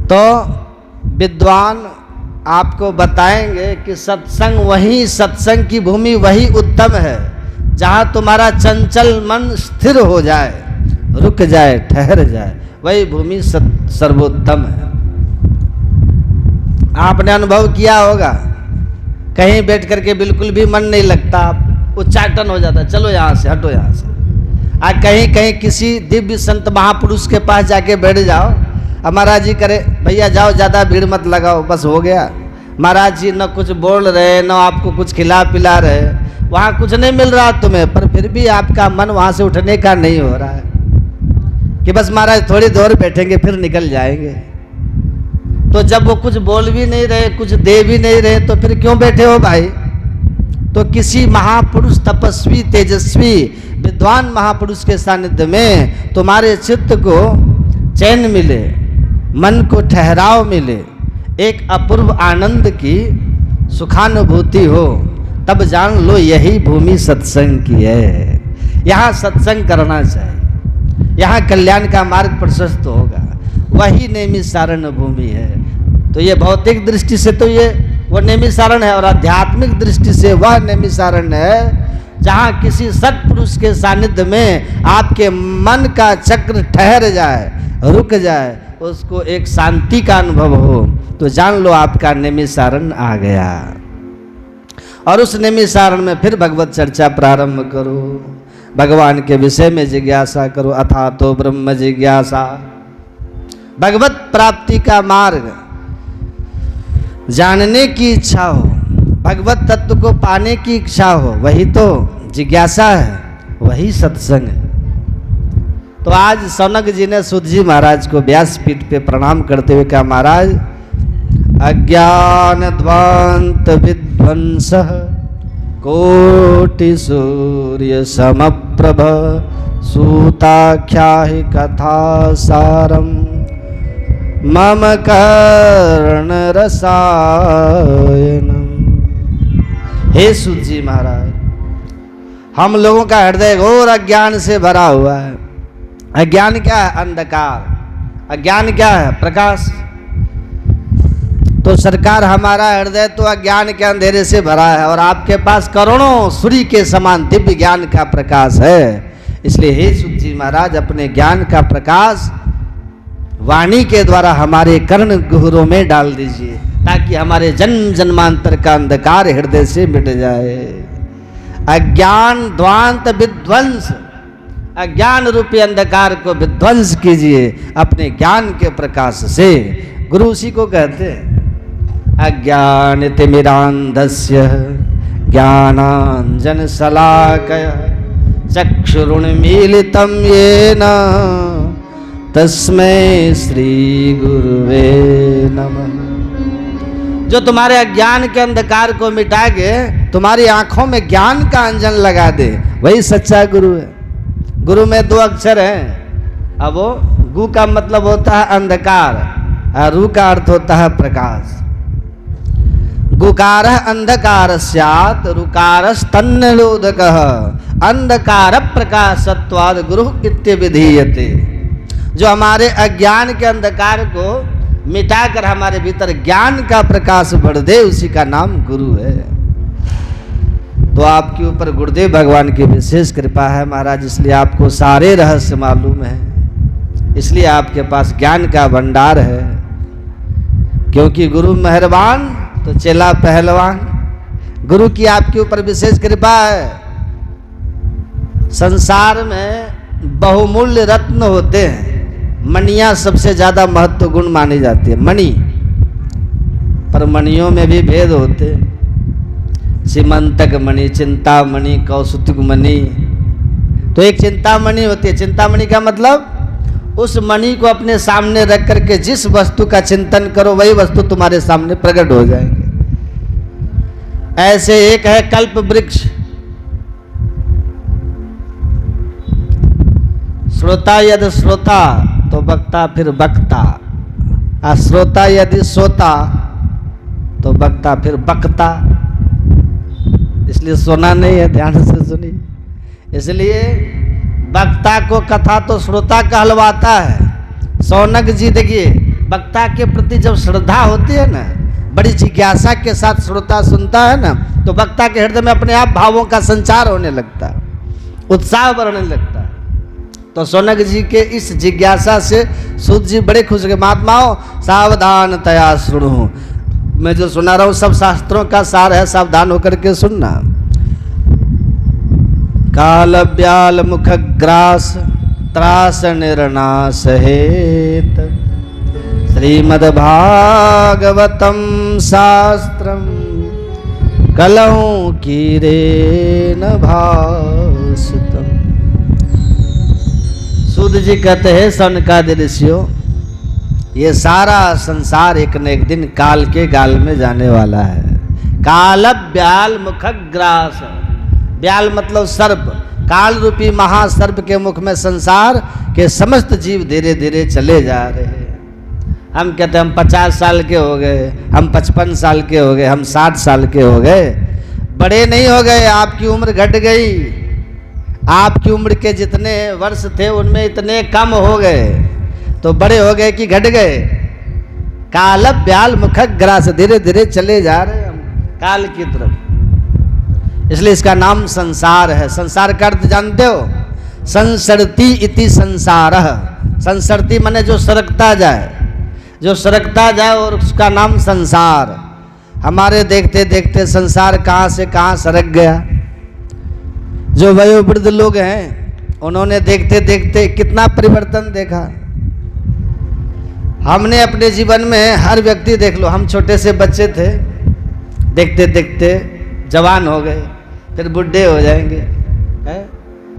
तो विद्वान आपको बताएंगे कि सत्संग, वही सत्संग की भूमि वही उत्तम है जहाँ तुम्हारा चंचल मन स्थिर हो जाए, रुक जाए, ठहर जाए, वही भूमि सर्वोत्तम है। आपने अनुभव किया होगा, कहीं बैठ करके बिल्कुल भी मन नहीं लगता, उच्चाटन हो जाता है, चलो यहाँ से, हटो यहाँ से। आज कहीं कहीं किसी दिव्य संत महापुरुष के पास जाके बैठ जाओ, महाराज जी करे भैया जाओ, ज़्यादा भीड़ मत लगाओ, बस हो गया। महाराज जी न कुछ बोल रहे, न आपको कुछ खिला पिला रहे, वहाँ कुछ नहीं मिल रहा तुम्हें, पर फिर भी आपका मन वहाँ से उठने का नहीं हो रहा है कि बस महाराज थोड़ी देर बैठेंगे फिर निकल जाएंगे। तो जब वो कुछ बोल भी नहीं रहे, कुछ दे भी नहीं रहे, तो फिर क्यों बैठे हो भाई? तो किसी महापुरुष, तपस्वी, तेजस्वी, विद्वान महापुरुष के सानिध्य में तुम्हारे चित्त को चैन मिले, मन को ठहराव मिले, एक अपूर्व आनंद की सुखानुभूति हो, तब जान लो यही भूमि सत्संग की है। यहाँ सत्संग करना चाहिए, यहाँ कल्याण का मार्ग प्रशस्त होगा, वही नैमिषारण्य भूमि है। तो ये भौतिक दृष्टि से तो ये वो नैमिषारण्य है, और आध्यात्मिक दृष्टि से वह नैमिषारण्य है जहाँ किसी सत्पुरुष के सानिध्य में आपके मन का चक्र ठहर जाए, रुक जाए, उसको एक शांति का अनुभव हो, तो जान लो आपका नैमिषारण्य आ गया। और उस नैमिषारण्य में फिर भगवत चर्चा प्रारंभ करो, भगवान के विषय में जिज्ञासा करो। अथा तो ब्रह्म जिज्ञासा, भगवत प्राप्ति का मार्ग जानने की इच्छा हो, भगवत तत्व को पाने की इच्छा हो, वही तो जिज्ञासा है, वही सत्संग है। तो आज सौनक जी ने सूत जी महाराज को व्यासपीठ पे प्रणाम करते हुए कहा, महाराज अज्ञान ध्वांत विध्वंस कोटि सूर्य समप्रभ सूताख्या हि कथा सारम मम कर्ण रसायनम। हे सूत जी महाराज, हम लोगों का हृदय घोर अज्ञान से भरा हुआ है। अज्ञान क्या है? अंधकार। अज्ञान क्या है? प्रकाश। तो सरकार हमारा हृदय तो अज्ञान के अंधेरे से भरा है और आपके पास करोड़ों सूर्य के समान दिव्य ज्ञान का प्रकाश है। इसलिए हे सूत जी महाराज, अपने ज्ञान का प्रकाश वाणी के द्वारा हमारे कर्ण गुहरों में डाल दीजिए, ताकि हमारे जन्म जन्मांतर का अंधकार हृदय से मिट जाए। अज्ञान ध्वांत विध्वंस, अज्ञान रूपी अंधकार को विध्वंस कीजिए अपने ज्ञान के प्रकाश से। गुरु उसी को कहते हैं, अज्ञानतिमिरान्धस्य ज्ञानांजन शलाकया चक्षुरुन्मीलितं येन तस्मै श्री गुरुवे नमः। जो तुम्हारे अज्ञान के अंधकार को मिटा के तुम्हारी आंखों में ज्ञान का अंजन लगा दे, वही सच्चा गुरु है। गुरु में 2 अक्षर हैं। अब वो गु का मतलब होता है अंधकार और रू का अर्थ होता है प्रकाश। गुकार अंधकार स्यात् रुकारस्तन्निरोधकः अंधकार प्रकाशत्वाद गुरु इत्यभिधीयते। जो हमारे अज्ञान के अंधकार को मिटाकर हमारे भीतर ज्ञान का प्रकाश भर दे, उसी का नाम गुरु है। तो आपके ऊपर गुरुदेव भगवान की विशेष कृपा है महाराज, इसलिए आपको सारे रहस्य मालूम है, इसलिए आपके पास ज्ञान का भंडार है। क्योंकि गुरु मेहरबान तो चेला पहलवान। गुरु की आपके ऊपर विशेष कृपा है। संसार में बहुमूल्य रत्न होते हैं, मणियां सबसे ज्यादा महत्व गुण मानी जाती है, मणि। पर मणियों में भी भेद होते हैं, सीमंतक मणि, चिंतामणि, कौस्तुभ मणि। तो एक चिंतामणि होती है। चिंतामणि का मतलब उस मणि को अपने सामने रख करके जिस वस्तु का चिंतन करो वही वस्तु तुम्हारे सामने प्रकट हो जाएंगे। ऐसे एक है कल्प वृक्ष। श्रोता यदि श्रोता तो वक्ता फिर वक्ता, श्रोता यदि सोता तो वक्ता फिर बकता। इसलिए सोना नहीं है, ध्यान से सुनिए। इसलिए वक्ता को कथा तो श्रोता कहलवाता है। सौनक जी देखिए, वक्ता के प्रति जब श्रद्धा होती है ना, बड़ी जिज्ञासा के साथ श्रोता सुनता है ना, तो वक्ता के हृदय में अपने आप भावों का संचार होने लगता है, उत्साह बढ़ने लगता है। तो सौनक जी के इस जिज्ञासा से सूत जी बड़े खुश हुए। महात्माओं सावधान तया सुनो, मैं जो सुना रहा हूँ सब शास्त्रों का सार है, सावधान होकर के सुनना। काल ब्याल मुख ग्रास त्रास निर्नाश हेत श्रीमद् भागवतम शास्त्रम कलहू कीरेन भासुतम। सूत जी कहते हैं, सनकादि ऋषियों, ये सारा संसार एक न एक दिन काल के गाल में जाने वाला है। काल ब्याल मुख ग्रास, ब्याल मतलब सर्प, काल रूपी महासर्प के मुख में संसार के समस्त जीव धीरे धीरे चले जा रहे हैं। हम कहते हैं हम 50 साल के हो गए, हम 55 साल के हो गए, हम 60 साल के हो गए। बड़े नहीं हो गए, आपकी उम्र घट गई। आपकी उम्र के जितने वर्ष थे उनमें इतने कम हो गए, तो बड़े हो गए कि घट गए। काल ब्याल मुख ग्रास, धीरे धीरे चले जा रहे हैं हम काल की तरफ। इसलिए इसका नाम संसार है। संसार का अर्थ जानते हो? संसरती इति संसारः। संसरती माने जो सरकता जाए, जो सरकता जाए, और उसका नाम संसार। हमारे देखते देखते संसार कहाँ से कहाँ सरक गया। जो वयोवृद्ध लोग हैं उन्होंने देखते देखते कितना परिवर्तन देखा। हमने अपने जीवन में, हर व्यक्ति देख लो, हम छोटे से बच्चे थे, देखते देखते जवान हो गए, फिर बुढ़े हो जाएंगे। है?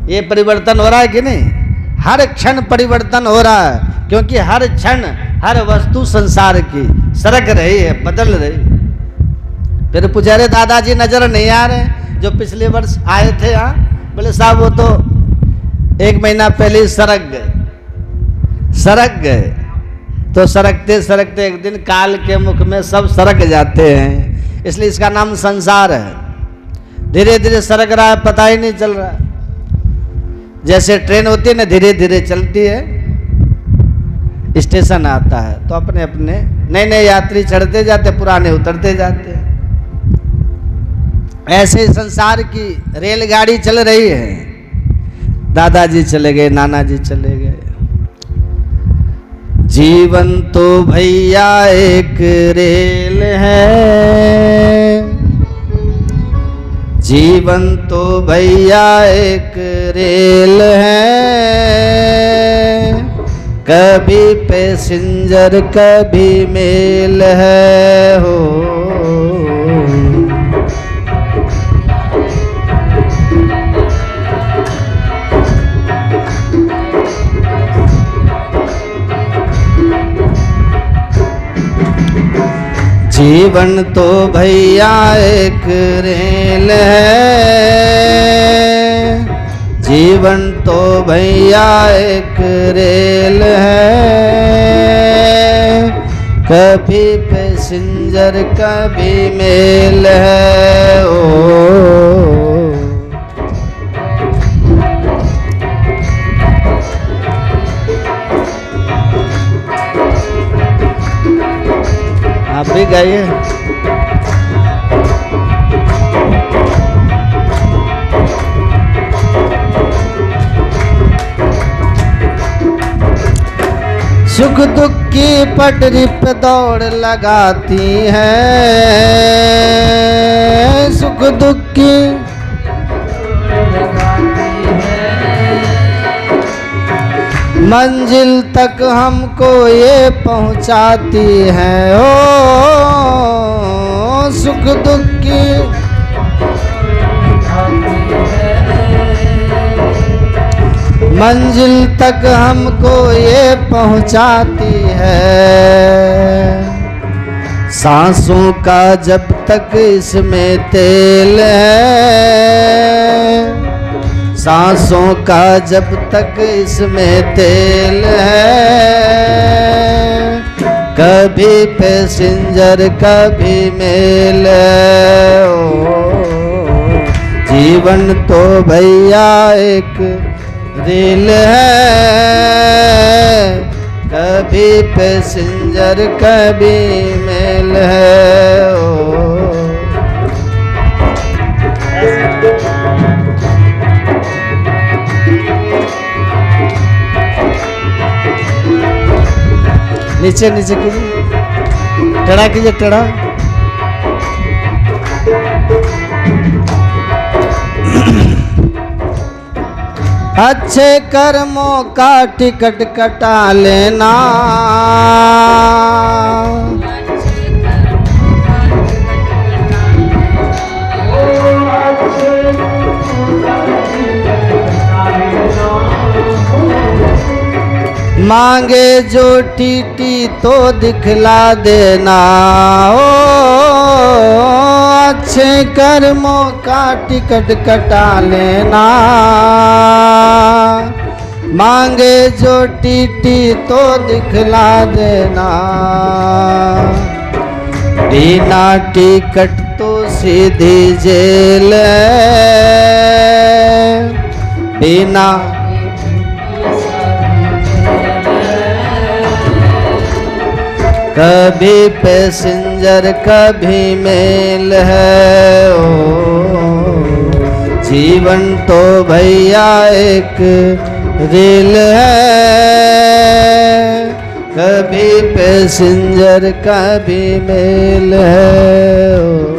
ये परिवर्तन हो रहा है कि नहीं? हर क्षण परिवर्तन हो रहा है, क्योंकि हर क्षण हर वस्तु संसार की सरक रही है, बदल रही। फिर पूछा, अरे दादाजी नजर नहीं आ रहे जो पिछले वर्ष आए थे यहाँ? बोले साहब वो तो 1 महीना पहले ही सरक गए। तो सरकते सरकते एक दिन काल के मुख में सब सरक जाते हैं, इसलिए इसका नाम संसार है। धीरे धीरे सरक रहा है, पता ही नहीं चल रहा। जैसे ट्रेन होती है ना, धीरे धीरे चलती है, स्टेशन आता है तो अपने अपने नए नए यात्री चढ़ते जाते, पुराने उतरते जाते। ऐसे संसार की रेलगाड़ी चल रही है। दादाजी चले गए, नाना जी चले गए। जीवन तो भैया एक रेल है, जीवन तो भैया एक रेल है, कभी पैसेंजर कभी मेल है हो। जीवन तो भैया एक रेल है, जीवन तो भैया एक रेल है, कभी पैसेंजर कभी मेल है ओ। आप भी गाइए। सुख दुख की पटरी पे दौड़ लगाती है, सुख दुख की मंजिल तक हमको ये पहुंचाती है ओ। सुख दुख की मंजिल तक हमको ये पहुंचाती है। सांसों का जब तक इसमें तेल है, सांसों का जब तक इसमें तेल है, कभी पैसेंजर कभी मेल ओ। जीवन तो भैया एक रेल है, कभी पैसेंजर कभी मेल है ओ। नीचे नीचे कीजिए, टेढ़ा कीजिए, टेढ़ा। अच्छे कर्मों का टिकट कटा लेना, मांगे जो टीटी तो दिखला देना ओ। अच्छे कर्मों का टिकट कटा लेना, मांगे जो टीटी तो दिखला देना। बिना टिकट तो सीधी जेल, बिना कभी पैसेंजर कभी मेल है ओ। जीवन तो भैया एक रेल है, कभी पैसेंजर कभी मेल है ओ।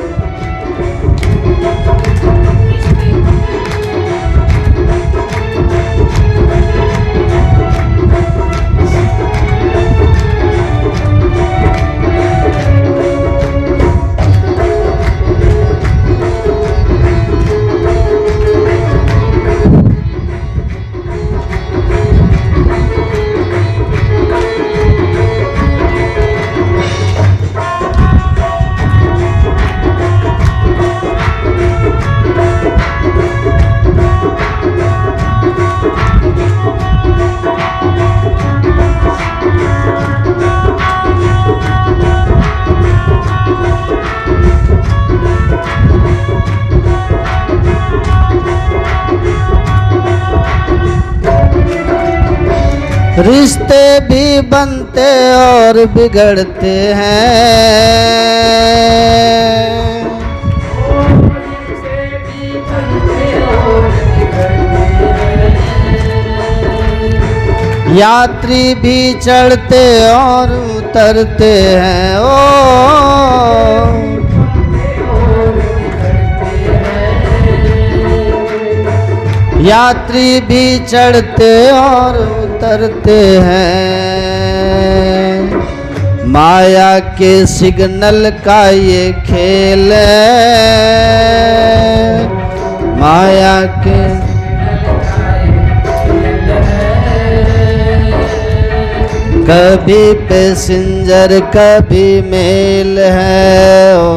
रिश्ते भी बनते और बिगड़ते हैं, यात्री भी चढ़ते और उतरते हैं। ओ यात्री भी चढ़ते और उतरते हैं, माया के सिग्नल का ये खेल है, माया के कभी पैसेंजर कभी मेल है। ओ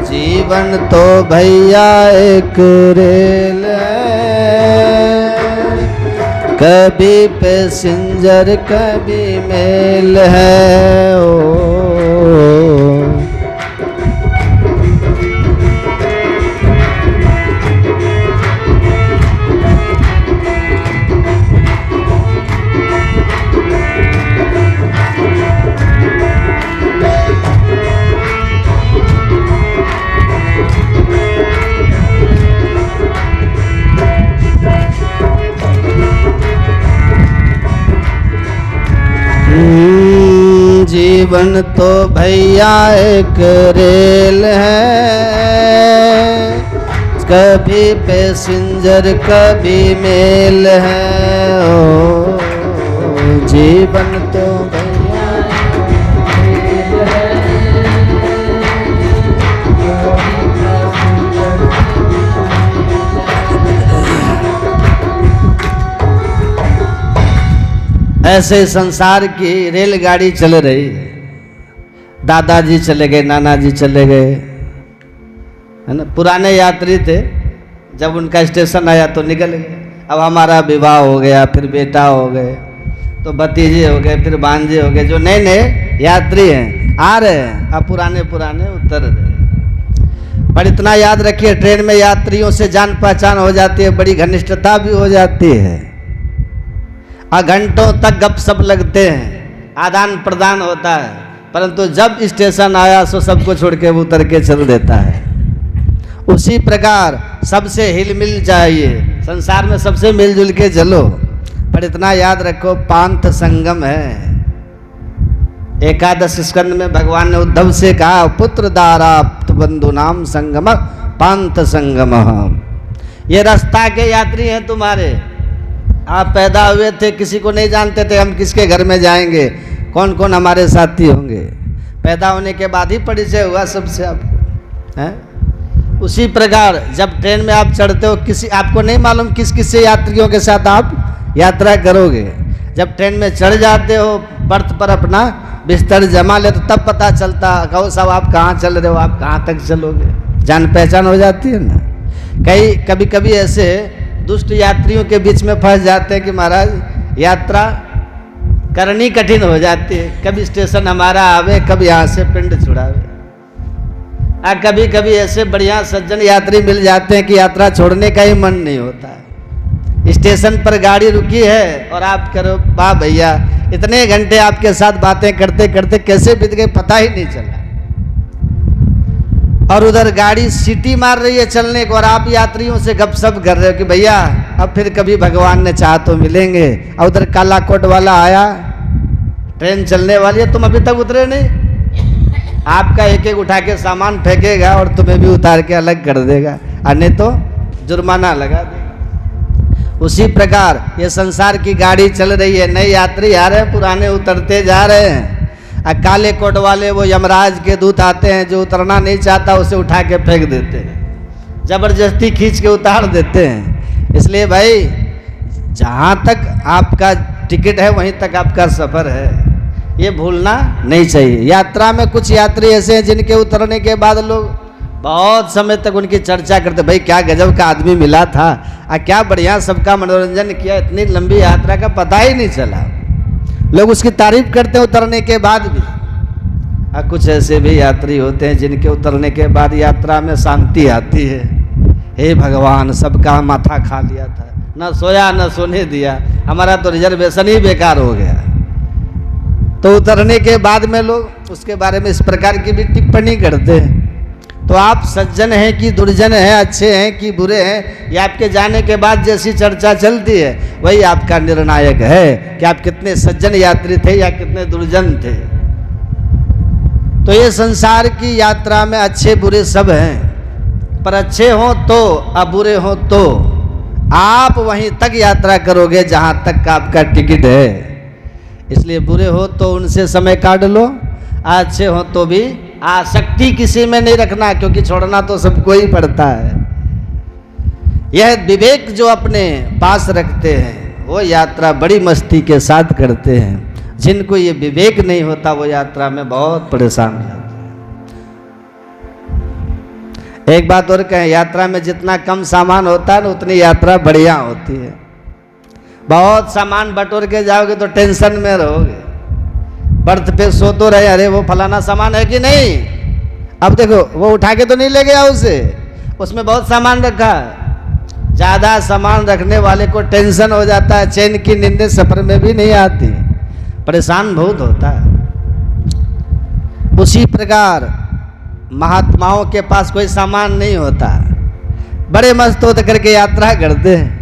जीवन तो भैया एक रेल है, कभी पैसेंजर कभी मेल है। ओ जीवन तो भैया एक रेल है, कभी पैसेंजर कभी मेल है। ओ जीवन तो भैया ऐसे संसार की रेलगाड़ी चल रही है। दादाजी चले गए, नाना जी चले गए, है ना। पुराने यात्री थे, जब उनका स्टेशन आया तो निकल गए। अब हमारा विवाह हो गया, फिर बेटा हो गए, तो भतीजे हो गए, फिर भांजे हो गए। जो नए नए यात्री हैं आ रहे हैं, अब पुराने पुराने उतर रहे। पर इतना याद रखिए, ट्रेन में यात्रियों से जान पहचान हो जाती है, बड़ी घनिष्ठता भी हो जाती है, घंटों तक गपशप लगते हैं, आदान प्रदान होता है। परंतु जब स्टेशन आया सो सबको छोड़ के उतर के चल देता है। उसी प्रकार सबसे हिल मिल चाहिए, संसार में सबसे मिलजुल के चलो। पर इतना याद रखो, पांथ संगम है। एकादश स्कंद में भगवान ने उद्धव से कहा, पुत्र दारा बंधु नाम संगम पांथ संगम। ये रास्ता के यात्री हैं तुम्हारे। आप पैदा हुए थे, किसी को नहीं जानते थे हम किसके घर में जाएंगे, कौन कौन हमारे साथी होंगे। पैदा होने के बाद ही परिचय हुआ सबसे आपको, है। उसी प्रकार जब ट्रेन में आप चढ़ते हो, किसी आपको नहीं मालूम किस किस यात्रियों के साथ आप यात्रा करोगे। जब ट्रेन में चढ़ जाते हो, बर्थ पर अपना बिस्तर जमा ले, तो तब पता चलता, कहो साहब आप कहाँ चल रहे हो, आप कहाँ तक चलोगे, जान पहचान हो जाती है ना। कभी कभी ऐसे दुष्ट यात्रियों के बीच में फंस जाते हैं कि महाराज यात्रा करनी कठिन हो जाती है। कभी स्टेशन हमारा आवे, कभी यहाँ से पिंड छुड़ावे। कभी कभी ऐसे बढ़िया सज्जन यात्री मिल जाते हैं कि यात्रा छोड़ने का ही मन नहीं होता है। स्टेशन पर गाड़ी रुकी है और आप करो, वाह भैया, इतने घंटे आपके साथ बातें करते करते कैसे बीत गए पता ही नहीं चला। और उधर गाड़ी सीटी मार रही है चलने को, और आप यात्रियों से गपशप कर रहे हो कि भैया अब फिर कभी भगवान ने चाहा तो मिलेंगे। और उधर काला कोट वाला आया, ट्रेन चलने वाली है, तुम अभी तक उतरे नहीं। आपका एक एक उठा के सामान फेंकेगा और तुम्हें भी उतार के अलग कर देगा, और नहीं तो जुर्माना लगा देगा। उसी प्रकार ये संसार की गाड़ी चल रही है, नए यात्री आ रहे हैं, पुराने उतरते जा रहे हैं। काले कोट वाले वो यमराज के दूत आते हैं, जो उतरना नहीं चाहता उसे उठा के फेंक देते हैं, जबरदस्ती खींच के उतार देते हैं। इसलिए भाई जहाँ तक आपका टिकट है वहीं तक आपका सफ़र है, ये भूलना नहीं चाहिए। यात्रा में कुछ यात्री ऐसे हैं जिनके उतरने के बाद लोग बहुत समय तक उनकी चर्चा करते, भाई क्या गजब का आदमी मिला था, क्या बढ़िया सबका मनोरंजन किया, इतनी लंबी यात्रा का पता ही नहीं चला। लोग उसकी तारीफ करते हैं उतरने के बाद भी। कुछ ऐसे भी यात्री होते हैं जिनके उतरने के बाद यात्रा में शांति आती है। हे भगवान, सबका माथा खा लिया था, न सोया न सोने दिया, हमारा तो रिजर्वेशन ही बेकार हो गया। तो उतरने के बाद में लोग उसके बारे में इस प्रकार की भी टिप्पणी करते हैं। तो आप सज्जन हैं कि दुर्जन हैं, अच्छे हैं कि बुरे हैं, ये आपके जाने के बाद जैसी चर्चा चलती है वही आपका निर्णायक है कि आप कितने सज्जन यात्री थे या कितने दुर्जन थे। तो ये संसार की यात्रा में अच्छे बुरे सब हैं, पर अच्छे हों तो अब बुरे हों तो आप वहीं तक यात्रा करोगे जहां तक का आपका टिकट है। इसलिए बुरे हो तो उनसे समय काट लो, अच्छे हो तो भी आसक्ति किसी में नहीं रखना, क्योंकि छोड़ना तो सबको ही पड़ता है। यह विवेक जो अपने पास रखते हैं वो यात्रा बड़ी मस्ती के साथ करते हैं। जिनको ये विवेक नहीं होता वो यात्रा में बहुत परेशान रहते हैं। एक बात और कहें, यात्रा में जितना कम सामान होता है ना उतनी यात्रा बढ़िया होती है। बहुत सामान बटोर के जाओगे तो टेंशन में रहोगे, बर्थ पे सो तो रहे, अरे वो फलाना सामान है कि नहीं, अब देखो वो उठा के तो नहीं ले गया उसे, उसमें बहुत सामान रखा है। ज़्यादा सामान रखने वाले को टेंशन हो जाता है, चैन की नींदें सफर में भी नहीं आती, परेशान बहुत होता है। उसी प्रकार महात्माओं के पास कोई सामान नहीं होता, बड़े मस्त होते करके यात्रा करते हैं।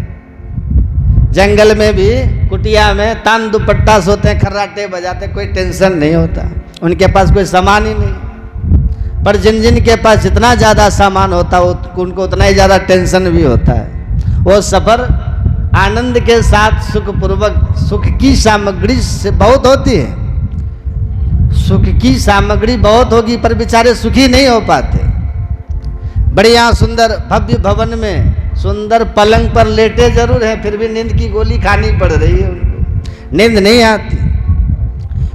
जंगल में भी कुटिया में तान दुपट्टा सोते हैं, खर्राटे बजाते, कोई टेंशन नहीं होता, उनके पास कोई सामान ही नहीं। पर जिन जिन के पास जितना ज़्यादा सामान होता है उनको उतना ही ज़्यादा टेंशन भी होता है। वो सफ़र आनंद के साथ सुखपूर्वक, सुख की सामग्री से बहुत होती है, सुख की सामग्री बहुत होगी पर बेचारे सुखी नहीं हो पाते। बढ़िया सुंदर भव्य भवन में सुंदर पलंग पर लेटे जरूर हैं, फिर भी नींद की गोली खानी पड़ रही है उनको, नींद नहीं आती,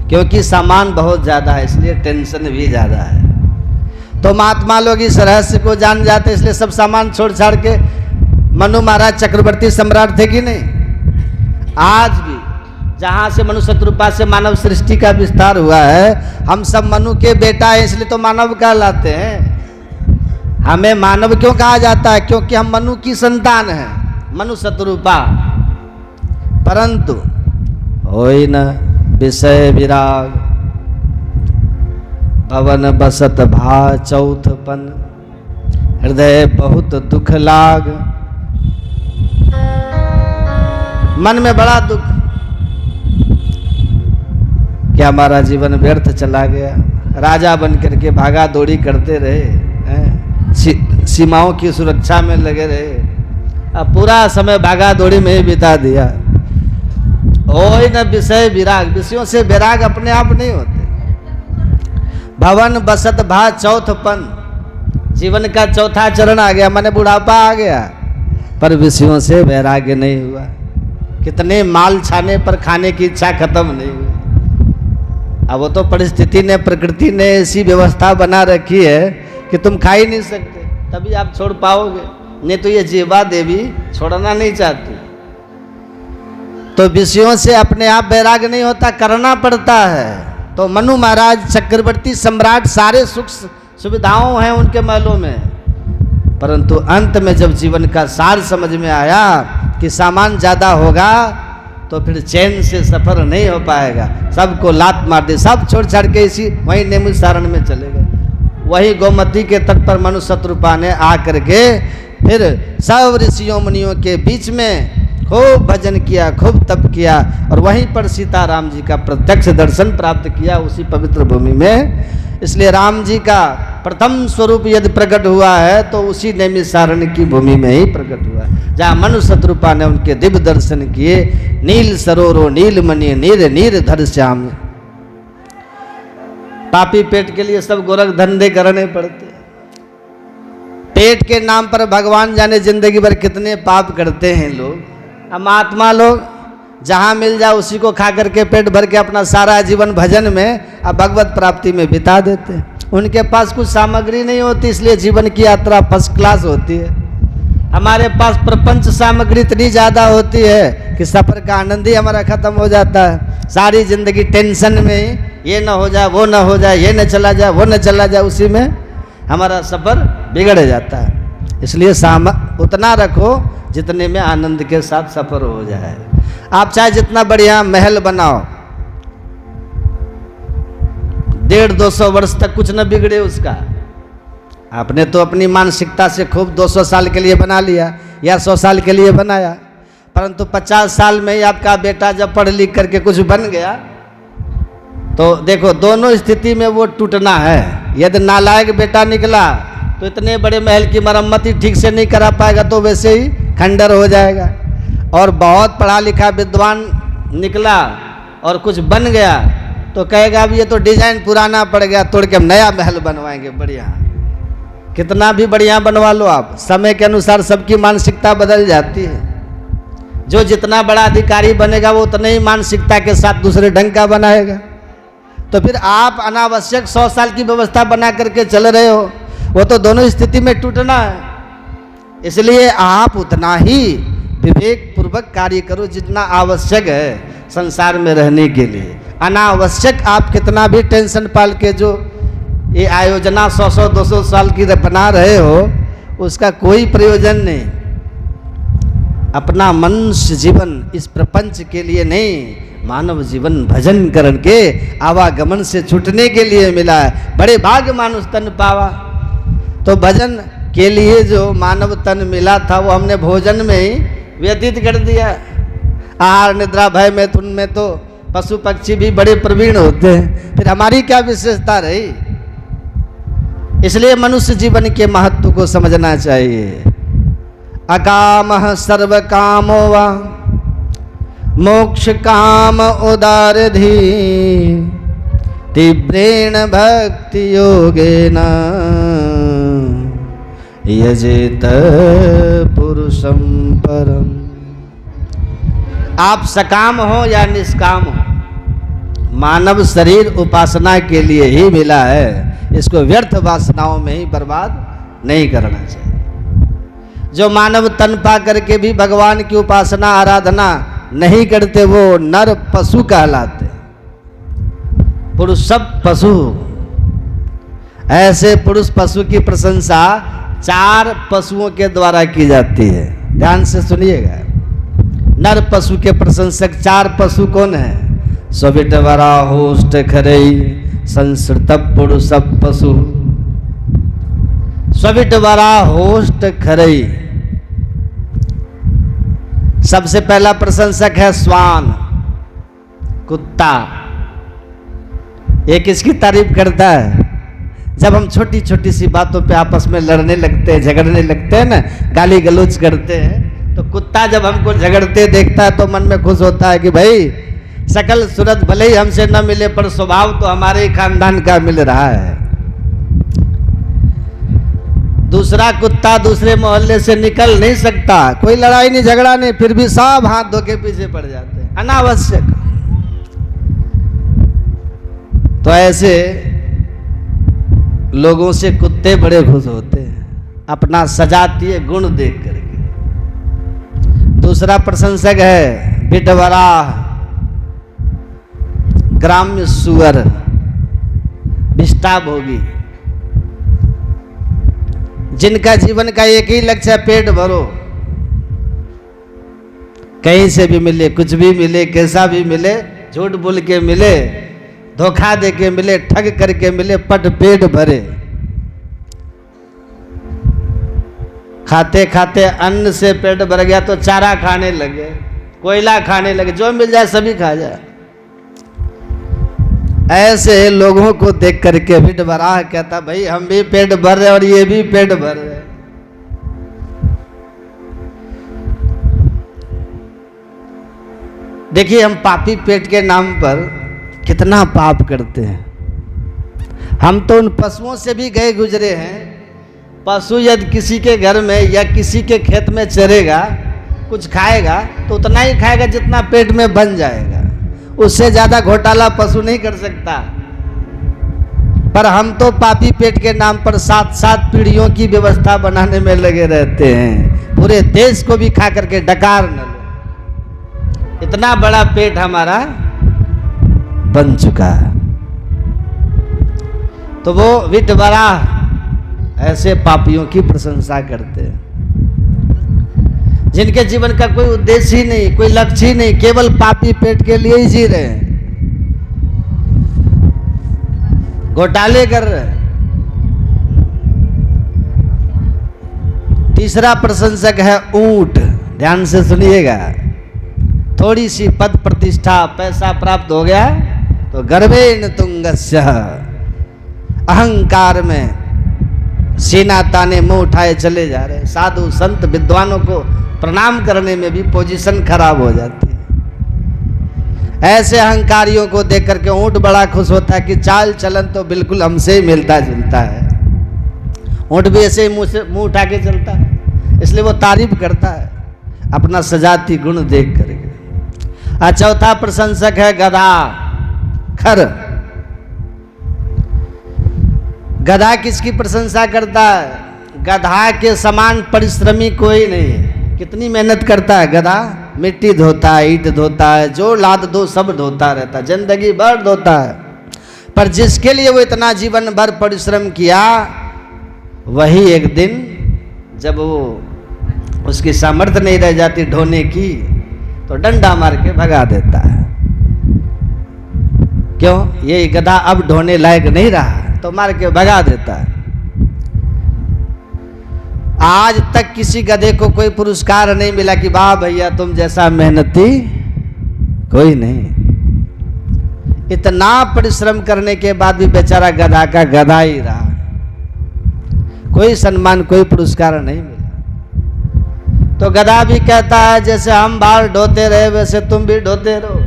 क्योंकि सामान बहुत ज़्यादा है, इसलिए टेंशन भी ज़्यादा है। तो महात्मा लोग इस रहस्य को जान जाते, इसलिए सब सामान छोड़ छाड़ के, मनु महाराज चक्रवर्ती सम्राट थे कि नहीं। आज भी जहाँ से मनु शत्रुपा से मानव सृष्टि का विस्तार हुआ है, हम सब मनु के बेटा हैं, इसलिए तो मानव कहलाते हैं। हमें मानव क्यों कहा जाता है? क्योंकि हम मनु की संतान हैं, मनु शत्रुपा। परंतु होई न विषय विराग, भवन बसत भा चौथपन, हृदय बहुत दुख लाग। मन में बड़ा दुख, क्या हमारा जीवन व्यर्थ चला गया, राजा बन करके भागा दौड़ी करते रहे, सीमाओं की सुरक्षा में लगे रहे, अब पूरा समय भागा दौड़ी में ही बिता दिया। ओय न विषय विराग, विषयों से विराग अपने आप नहीं होते। भवन बसत भा चौथपन, जीवन का चौथा चरण आ गया, माने बुढ़ापा आ गया, पर विषयों से वैराग्य नहीं हुआ। कितने माल छाने पर खाने की इच्छा खत्म नहीं हुई। अब वो तो परिस्थिति ने, प्रकृति ने ऐसी व्यवस्था बना रखी है कि तुम खा ही नहीं सकते, तभी आप छोड़ पाओगे, नहीं तो ये जीवा देवी छोड़ना नहीं चाहती। तो विषयों से अपने आप वैराग्य नहीं होता, करना पड़ता है। तो मनु महाराज चक्रवर्ती सम्राट, सारे सुख सुविधाओं हैं उनके महलों में, परंतु अंत में जब जीवन का सार समझ में आया कि सामान ज़्यादा होगा तो फिर चैन से सफ़र नहीं हो पाएगा, सबको लात मार दी, सब छोड़ छाड़ के इसी वहीं नेमि सारण में चले गए। वही गोमती के तट पर मनु शत्रुपा ने आ करके फिर सब ऋषियों मुनियों के बीच में खूब भजन किया, खूब तप किया, और वहीं पर सीताराम जी का प्रत्यक्ष दर्शन प्राप्त किया उसी पवित्र भूमि में। इसलिए राम जी का प्रथम स्वरूप यदि प्रकट हुआ है तो उसी नैमिषारण्य की भूमि में ही प्रकट हुआ, जहाँ मनु शत्रुपा ने उनके दिव्य दर्शन किए। नील सरोरो नीलमणि नीर नीर धर श्याम। पापी पेट के लिए सब गोरख धंधे करने पड़ते, पेट के नाम पर भगवान जाने जिंदगी भर कितने पाप करते हैं लोग। अब महात्मा लोग जहाँ मिल जाए उसी को खा करके पेट भर के अपना सारा जीवन भजन में अब भगवत प्राप्ति में बिता देते हैं। उनके पास कुछ सामग्री नहीं होती, इसलिए जीवन की यात्रा फर्स्ट क्लास होती है। हमारे पास प्रपंच सामग्री इतनी ज़्यादा होती है कि सफ़र का आनंद ही हमारा ख़त्म हो जाता है। सारी ज़िंदगी टेंशन में ही, ये ना हो जाए, वो ना हो जाए, ये न चला जाए, वो न चला जाए, उसी में हमारा सफ़र बिगड़ जाता है। इसलिए उतना रखो जितने में आनंद के साथ सफ़र हो जाए। आप चाहे जितना बढ़िया महल बनाओ, 150-200 वर्ष तक कुछ न बिगड़े उसका। आपने तो अपनी मानसिकता से खूब 200 साल के लिए बना लिया या 100 साल के लिए बनाया, परंतु 50 साल में ही आपका बेटा जब पढ़ लिख करके कुछ बन गया तो देखो दोनों स्थिति में वो टूटना है। यदि नालायक बेटा निकला तो इतने बड़े महल की मरम्मत ही ठीक से नहीं करा पाएगा तो वैसे ही खंडर हो जाएगा, और बहुत पढ़ा लिखा विद्वान निकला और कुछ बन गया तो कहेगा अब ये तो डिजाइन पुराना पड़ गया, तोड़ के हम नया महल बनवाएंगे बढ़िया। कितना भी बढ़िया बनवा लो आप, समय के अनुसार सबकी मानसिकता बदल जाती है। जो जितना बड़ा अधिकारी बनेगा वो उतने ही मानसिकता के साथ दूसरे ढंग का बनाएगा। तो फिर आप अनावश्यक 100 साल की व्यवस्था बना करके चल रहे हो, वो तो दोनों स्थिति में टूटना है। इसलिए आप उतना ही विवेक पूर्वक कार्य करो जितना आवश्यक है संसार में रहने के लिए। अनावश्यक आप कितना भी टेंशन पाल के जो ये आयोजना 100-200 साल की बना रहे हो उसका कोई प्रयोजन नहीं। अपना मनुष्य जीवन इस प्रपंच के लिए नहीं, मानव जीवन भजन करण के आवागमन से छूटने के लिए मिला है। बड़े भाग्य मानुष तन पावा। तो भजन के लिए जो मानव तन मिला था वो हमने भोजन में ही व्यतीत कर दिया। आहार निद्रा भय मैथुन में तो पशु पक्षी भी बड़े प्रवीण होते हैं, फिर हमारी क्या विशेषता रही। इसलिए मनुष्य जीवन के महत्व को समझना चाहिए। अकामः सर्व कामो वा मोक्ष काम उदारधि तीव्रेण भक्ति योगेन यजेत पुरुषं परम। आप सकाम हो या निष्काम हो, मानव शरीर उपासना के लिए ही मिला है। इसको व्यर्थ वासनाओं में ही बर्बाद नहीं करना चाहिए। जो मानव तन पा करके भी भगवान की उपासना आराधना नहीं करते वो नर पशु कहलाते। पुरुष सब पशु, ऐसे पुरुष पशु की प्रशंसा 4 पशुओं के द्वारा की जाती है। ध्यान से सुनिएगा। नर पशु के प्रशंसक 4 पशु कौन है? सविट वरा होस्ट खरई संस्कृत पुरुष पशु। सविट वरा होस्ट खरई, सबसे पहला प्रशंसक है श्वान, कुत्ता। ये किसकी तारीफ करता है? जब हम छोटी छोटी सी बातों पे आपस में लड़ने लगते हैं, झगड़ने लगते हैं ना, गाली गलौज करते हैं, तो कुत्ता जब हमको झगड़ते देखता है तो मन में खुश होता है कि भाई सकल सूरत भले ही हमसे न मिले पर स्वभाव तो हमारे ही खानदान का मिल रहा है। दूसरा कुत्ता दूसरे मोहल्ले से निकल नहीं सकता, कोई लड़ाई नहीं झगड़ा नहीं, फिर भी सब हाथ धो के पीछे पड़ जाते हैं अनावश्यक। तो ऐसे लोगों से कुत्ते बड़े खुश होते हैं अपना सजातीय गुण देख करके। दूसरा प्रशंसक है बिटवरा, ग्राम्य सुअर, विष्टा भोगी, जिनका जीवन का एक ही लक्ष्य है पेट भरो। कहीं से भी मिले, कुछ भी मिले, कैसा भी मिले, झूठ बोल के मिले, धोखा दे के मिले, ठग करके मिले, पट पेट भरे। खाते खाते अन्न से पेट भर गया तो चारा खाने लगे, कोयला खाने लगे, जो मिल जाए सभी खा जाए। ऐसे लोगों को देख करके बिटवराह कहता भाई हम भी पेट भर रहे और ये भी पेट भर रहे। देखिए हम पापी पेट के नाम पर कितना पाप करते हैं। हम तो उन पशुओं से भी गए गुजरे हैं। पशु यदि किसी के घर में या किसी के खेत में चरेगा, कुछ खाएगा तो उतना ही खाएगा जितना पेट में बन जाएगा, उससे ज्यादा घोटाला पशु नहीं कर सकता। पर हम तो पापी पेट के नाम पर 7-7 पीढ़ियों की व्यवस्था बनाने में लगे रहते हैं, पूरे देश को भी खा करके डकार न लो। इतना बड़ा पेट हमारा बन चुका है। तो वो विटवरा ऐसे पापियों की प्रशंसा करते हैं। जिनके जीवन का कोई उद्देश्य ही नहीं, कोई लक्ष्य ही नहीं, केवल पापी पेट के लिए ही जी रहे हैं, घोटाले कर रहे हैं। तीसरा प्रशंसक है ऊंट। ध्यान से सुनिएगा। थोड़ी सी पद प्रतिष्ठा पैसा प्राप्त हो गया तो गर्वेण तुंगस्य, अहंकार में सीना ताने मुंह उठाए चले जा रहे हैं। साधु संत विद्वानों को प्रणाम करने में भी पोजीशन खराब हो जाती है। ऐसे अहंकारियों को देख करके ऊंट बड़ा खुश होता है कि चाल चलन तो बिल्कुल हमसे ही मिलता जुलता है। ऊंट भी ऐसे ही मुंह उठा के चलता है, इसलिए वो तारीफ करता है अपना सजाती गुण देख करके। चौथा प्रशंसक है गधा, खर। गधा किसकी प्रशंसा करता है? गधा के समान परिश्रमी कोई नहीं है। कितनी मेहनत करता है गधा, मिट्टी धोता है, ईंट धोता है, जो लाद दो सब धोता रहता है, जिंदगी भर धोता है। पर जिसके लिए वो इतना जीवन भर परिश्रम किया, वही एक दिन जब वो उसकी सामर्थ्य नहीं रह जाती ढोने की, तो डंडा मार के भगा देता है। क्यों? ये गधा अब ढोने लायक नहीं रहा, तो मार के भगा देता है। आज तक किसी गधे को कोई पुरस्कार नहीं मिला कि वाह भैया तुम जैसा मेहनती कोई नहीं। इतना परिश्रम करने के बाद भी बेचारा गधा का गधा ही रहा, कोई सम्मान कोई पुरस्कार नहीं मिला। तो गधा भी कहता है जैसे हम बाल ढोते रहे वैसे तुम भी ढोते रहो।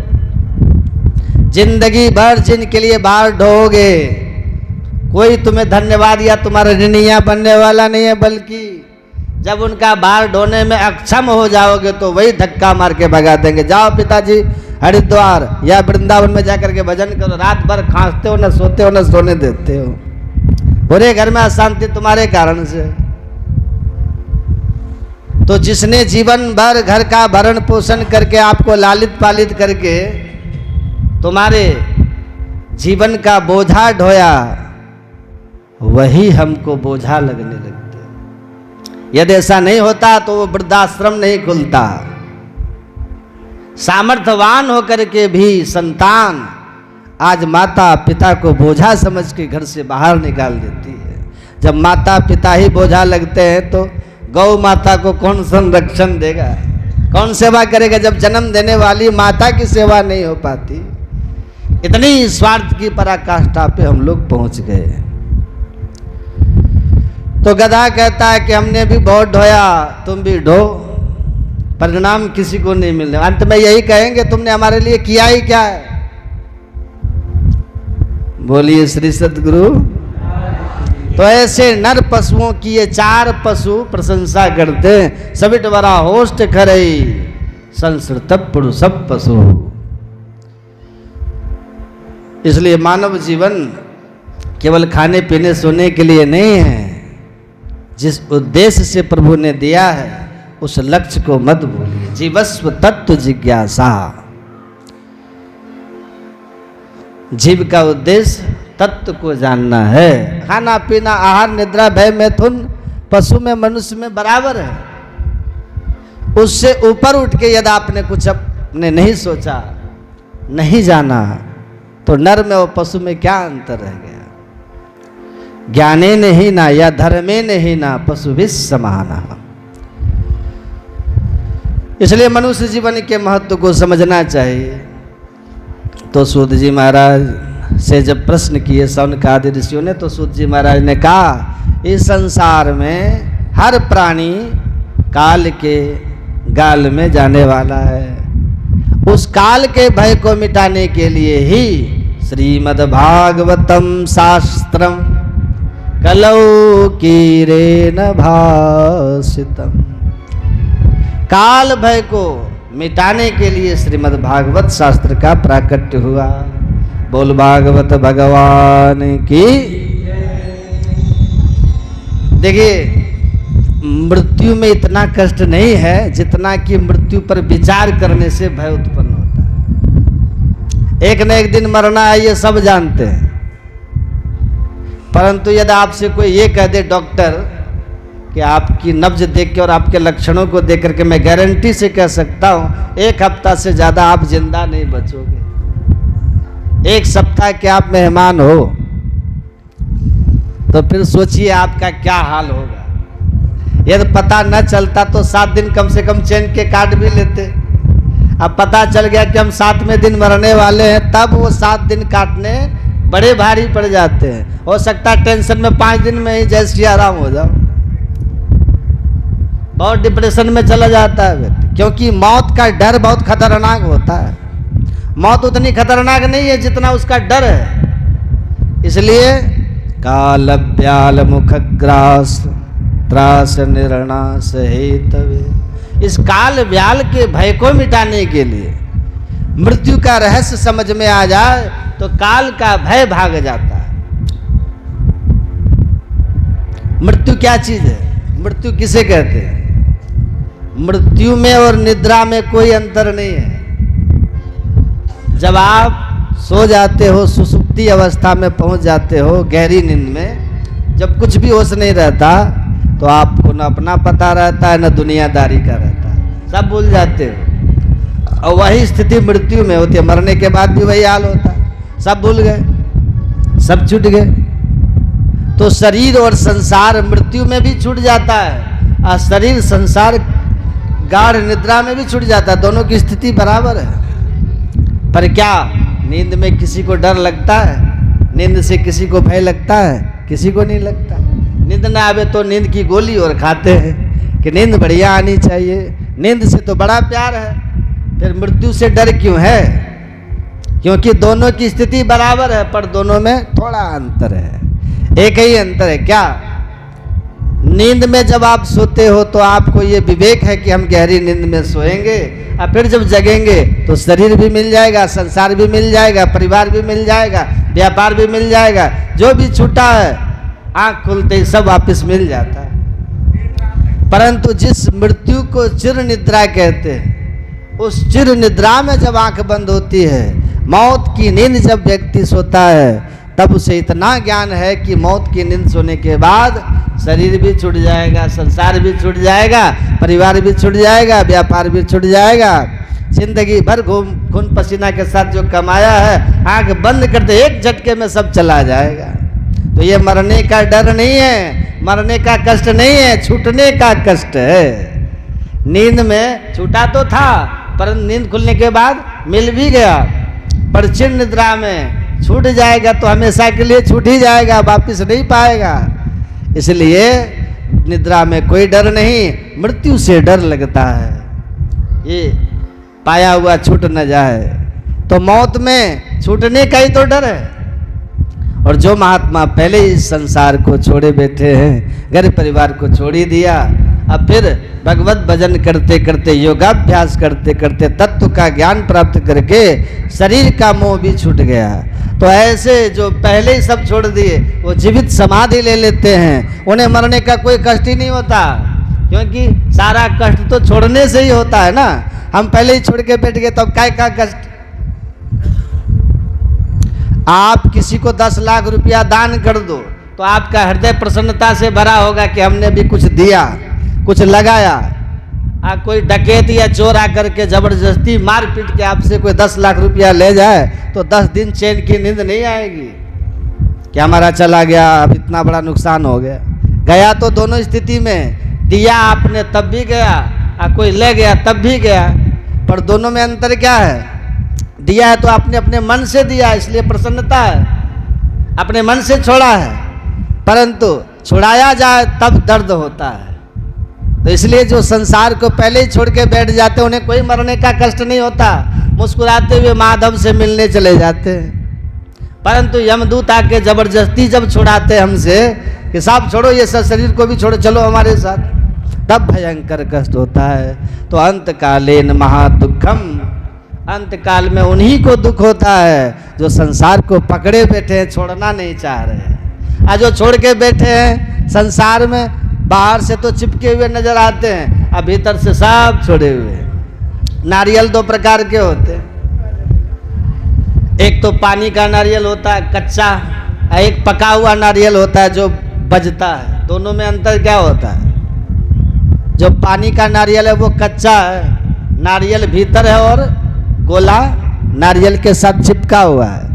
जिंदगी भर जिनके लिए बाल ढोगे, कोई तुम्हें धन्यवाद या तुम्हारा ऋणिया बनने वाला नहीं है, बल्कि जब उनका बाल ढोने में अक्षम हो जाओगे तो वही धक्का मार के भगा देंगे। जाओ पिताजी हरिद्वार या वृंदावन में जाकर के भजन करो, रात भर खांसते हो, न सोते हो, न सोने देते हो, पूरे घर में अशांति तुम्हारे कारण से। तो जिसने जीवन भर घर का भरण पोषण करके आपको लालित पालित करके तुम्हारे जीवन का बोझा ढोया, वही हमको बोझा लगने लगते। यदि ऐसा नहीं होता तो वो वृद्धाश्रम नहीं खुलता। सामर्थ्यवान होकर के भी संतान आज माता पिता को बोझा समझ के घर से बाहर निकाल देती है। जब माता पिता ही बोझा लगते हैं तो गौ माता को कौन संरक्षण देगा, कौन सेवा करेगा? जब जन्म देने वाली माता की सेवा नहीं हो पाती। इतनी स्वार्थ की पराकाष्ठा पे हम लोग पहुंच गए। तो गधा कहता है कि हमने भी बहुत ढोया, तुम भी ढो, परिणाम किसी को नहीं मिलने। अंत में यही कहेंगे तुमने हमारे लिए किया ही क्या है। बोलिए श्री सद्गुरु। तो ऐसे नर पशुओं की ये चार पशु प्रशंसा करते हैं। सबिट बरा होस्ट खरई संस्कृत पुरुष पशु। इसलिए मानव जीवन केवल खाने पीने सोने के लिए नहीं है। जिस उद्देश्य से प्रभु ने दिया है उस लक्ष्य को मत भूलिए। जीवस्व तत्व जिज्ञासा। जीव का उद्देश्य तत्व को जानना है। खाना पीना आहार निद्रा भय मैथुन पशु में मनुष्य में बराबर है। उससे ऊपर उठ के यदि आपने कुछ अपने नहीं सोचा, नहीं जाना, तो नर में और पशु में क्या अंतर रह गया? ज्ञाने नहीं ना या धर्मे नहीं ना पशु भी समाना। इसलिए मनुष्य जीवन के महत्व को समझना चाहिए। तो सूत जी महाराज से जब प्रश्न किए शौनकादि ऋषियों ने, तो सूत जी महाराज ने कहा इस संसार में हर प्राणी काल के गाल में जाने वाला है। उस काल के भय को मिटाने के लिए ही श्रीमद् भागवतम शास्त्रम कलौ कीरेन भासितम। काल भय को मिटाने के लिए श्रीमद् भागवत शास्त्र का प्राकट्य हुआ। बोल भागवत भगवान की। देखिए, मृत्यु में इतना कष्ट नहीं है जितना कि मृत्यु पर विचार करने से भय उत्पन्न होता है। एक न एक दिन मरना है, ये सब जानते हैं। परंतु यदि आपसे कोई ये कह दे डॉक्टर कि आपकी नब्ज देख के और आपके लक्षणों को देख करके मैं गारंटी से कह सकता हूँ 1 हफ्ता से ज़्यादा आप जिंदा नहीं बचोगे। 1 सप्ताह के आप मेहमान हो तो फिर सोचिए आपका क्या हाल होगा। यदि पता न चलता तो 7 दिन कम से कम चैन के काट भी लेते। अब पता चल गया कि हम 7वें दिन मरने वाले हैं, तब वो 7 दिन काटने बड़े भारी पड़ जाते हैं। हो सकता है टेंशन में 5 दिन में ही जैसे आराम हो जाओ, बहुत डिप्रेशन में चला जाता है व्यक्ति, क्योंकि मौत का डर बहुत खतरनाक होता है। मौत उतनी खतरनाक नहीं है जितना उसका डर है। इसलिए काल ब्याल मुखग्रास त्रास निर्णास हेतवे, इस काल ब्याल के भय को मिटाने के लिए, मृत्यु का रहस्य समझ में आ जाए तो काल का भय भाग जाता है। मृत्यु क्या चीज है? मृत्यु किसे कहते हैं? मृत्यु में और निद्रा में कोई अंतर नहीं है। जब आप सो जाते हो, सुसुप्ति अवस्था में पहुंच जाते हो, गहरी नींद में, जब कुछ भी होश नहीं रहता तो आपको न अपना पता रहता है न दुनियादारी का रहता है, सब भूल जाते हो। और वही स्थिति मृत्यु में होती है। मरने के बाद भी वही हाल होता है, सब भूल गए, सब छूट गए। तो शरीर और संसार मृत्यु में भी छूट जाता है और शरीर संसार गाढ़ निद्रा में भी छूट जाता है। दोनों की स्थिति बराबर है। पर क्या नींद में किसी को डर लगता है? नींद से किसी को भय लगता है? किसी को नहीं लगता। नींद ना आवे तो नींद की गोली और खाते हैं कि नींद बढ़िया आनी चाहिए, नींद से तो बड़ा प्यार है। फिर मृत्यु से डर क्यों है? क्योंकि दोनों की स्थिति बराबर है, पर दोनों में थोड़ा अंतर है। एक ही अंतर है, क्या? नींद में जब आप सोते हो तो आपको ये विवेक है कि हम गहरी नींद में सोएंगे, और फिर जब जगेंगे तो शरीर भी मिल जाएगा, संसार भी मिल जाएगा, परिवार भी मिल जाएगा, व्यापार भी मिल जाएगा, जो भी छूटा है आंख खुलते ही सब वापस मिल जाता है। परंतु जिस मृत्यु को चिर निद्रा कहते हैं, उस चिर निद्रा में जब आंख बंद होती है, मौत की नींद जब व्यक्ति सोता है, तब उसे इतना ज्ञान है कि मौत की नींद सोने के बाद शरीर भी छूट जाएगा, संसार भी छूट जाएगा, परिवार भी छूट जाएगा, व्यापार भी छूट जाएगा। जिंदगी भर खून पसीना के साथ जो कमाया है, आंख बंद करते एक झटके में सब चला जाएगा। तो ये मरने का डर नहीं है, मरने का कष्ट नहीं है, छूटने का कष्ट है। नींद में छूटा तो था, पर नींद खुलने के बाद मिल भी गया। पर चिर निद्रा में छूट जाएगा तो हमेशा के लिए छूट ही जाएगा, वापिस नहीं पाएगा। इसलिए निद्रा में कोई डर नहीं, मृत्यु से डर लगता है, ये पाया हुआ छूट न जाए। तो मौत में छूटने का ही तो डर है। और जो महात्मा पहले ही संसार को छोड़े बैठे हैं, घर परिवार को छोड़ ही दिया, अब फिर भगवत भजन करते करते, योगाभ्यास करते करते, तत्व का ज्ञान प्राप्त करके शरीर का मोह भी छूट गया। तो ऐसे जो पहले ही सब छोड़ दिए, वो जीवित समाधि ले लेते हैं, उन्हें मरने का कोई कष्ट ही नहीं होता, क्योंकि सारा कष्ट तो छोड़ने से ही होता है ना। हम पहले ही छोड़ के बैठ गए तो अब काय का कष्ट। आप किसी को 10 लाख रुपया दान कर दो तो आपका हृदय प्रसन्नता से भरा होगा कि हमने भी कुछ दिया, कुछ लगाया। कोई डकैत या चोर आकर के जबरदस्ती मार पीट के आपसे कोई 10 लाख रुपया ले जाए तो 10 दिन चैन की नींद नहीं आएगी कि हमारा चला गया, अब इतना बड़ा नुकसान हो गया। गया तो दोनों स्थिति में, दिया आपने तब भी गया, कोई ले गया तब भी गया, पर दोनों में अंतर क्या है? दिया है तो आपने अपने मन से दिया, इसलिए प्रसन्नता है, अपने मन से छोड़ा है। परंतु छुड़ाया जाए तब दर्द होता है। तो इसलिए जो संसार को पहले ही छोड़ के बैठ जाते हैं, उन्हें कोई मरने का कष्ट नहीं होता, मुस्कुराते हुए माधव से मिलने चले जाते हैं। परंतु यमदूत आके जबरदस्ती जब छुड़ाते हमसे कि साहब छोड़ो ये सब, शरीर को भी छोड़ो, चलो हमारे साथ, तब भयंकर कष्ट होता है। तो अंत कालेन महादुखम, अंत काल में उन्हीं को दुख होता है जो संसार को पकड़े बैठे हैं, छोड़ना नहीं चाह रहे हैं। जो छोड़ के बैठे हैं संसार में, बाहर से तो चिपके हुए नजर आते हैं, अब भीतर से सब छोड़े हुए। नारियल 2 प्रकार के होते हैं, एक तो पानी का नारियल होता है कच्चा, एक पका हुआ नारियल होता है जो बजता है। दोनों में अंतर क्या होता है? जो पानी का नारियल है वो कच्चा है, नारियल भीतर है और गोला नारियल के साथ चिपका हुआ है,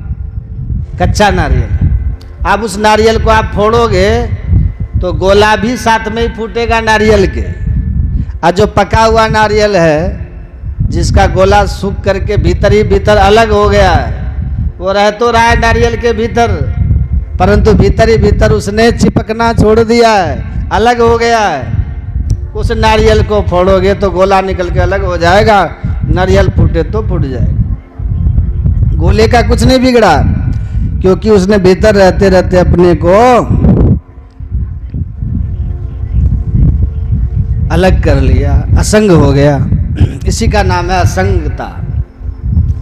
कच्चा नारियल। अब उस नारियल को आप फोड़ोगे तो गोला भी साथ में ही फूटेगा नारियल के, और जो पका हुआ नारियल है जिसका गोला सूख करके भीतर ही भीतर अलग हो गया है, वो रह तो रहा है नारियल के भीतर, परंतु भीतर ही भीतर उसने चिपकना छोड़ दिया है, अलग हो गया है। उस नारियल को फोड़ोगे तो गोला निकल के अलग हो जाएगा, नारियल फूटे तो फूट जाएगा। गोले का कुछ नहीं बिगड़ा, क्योंकि उसने भीतर रहते रहते अपने को अलग कर लिया, असंग हो गया। इसी का नाम है असंगता।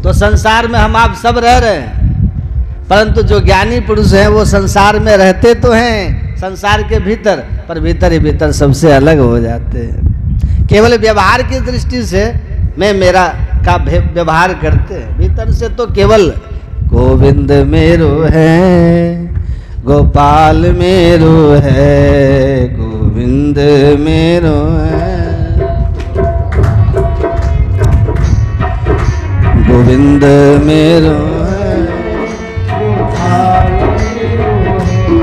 तो संसार में हम आप सब रह रहे हैं, परंतु जो ज्ञानी पुरुष हैं वो संसार में रहते तो हैं, संसार के भीतर, पर भीतर ही भीतर सबसे अलग हो जाते हैं। केवल व्यवहार की दृष्टि से मैं मेरा का व्यवहार करते हैं, भीतर से तो केवल गोविंद मेरो है, गोपाल मेरो है, गोविंद मेरो है, गोविंद मेरो है, गोपाल मेरो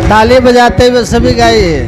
ताली बजाते हुए सभी गाइए।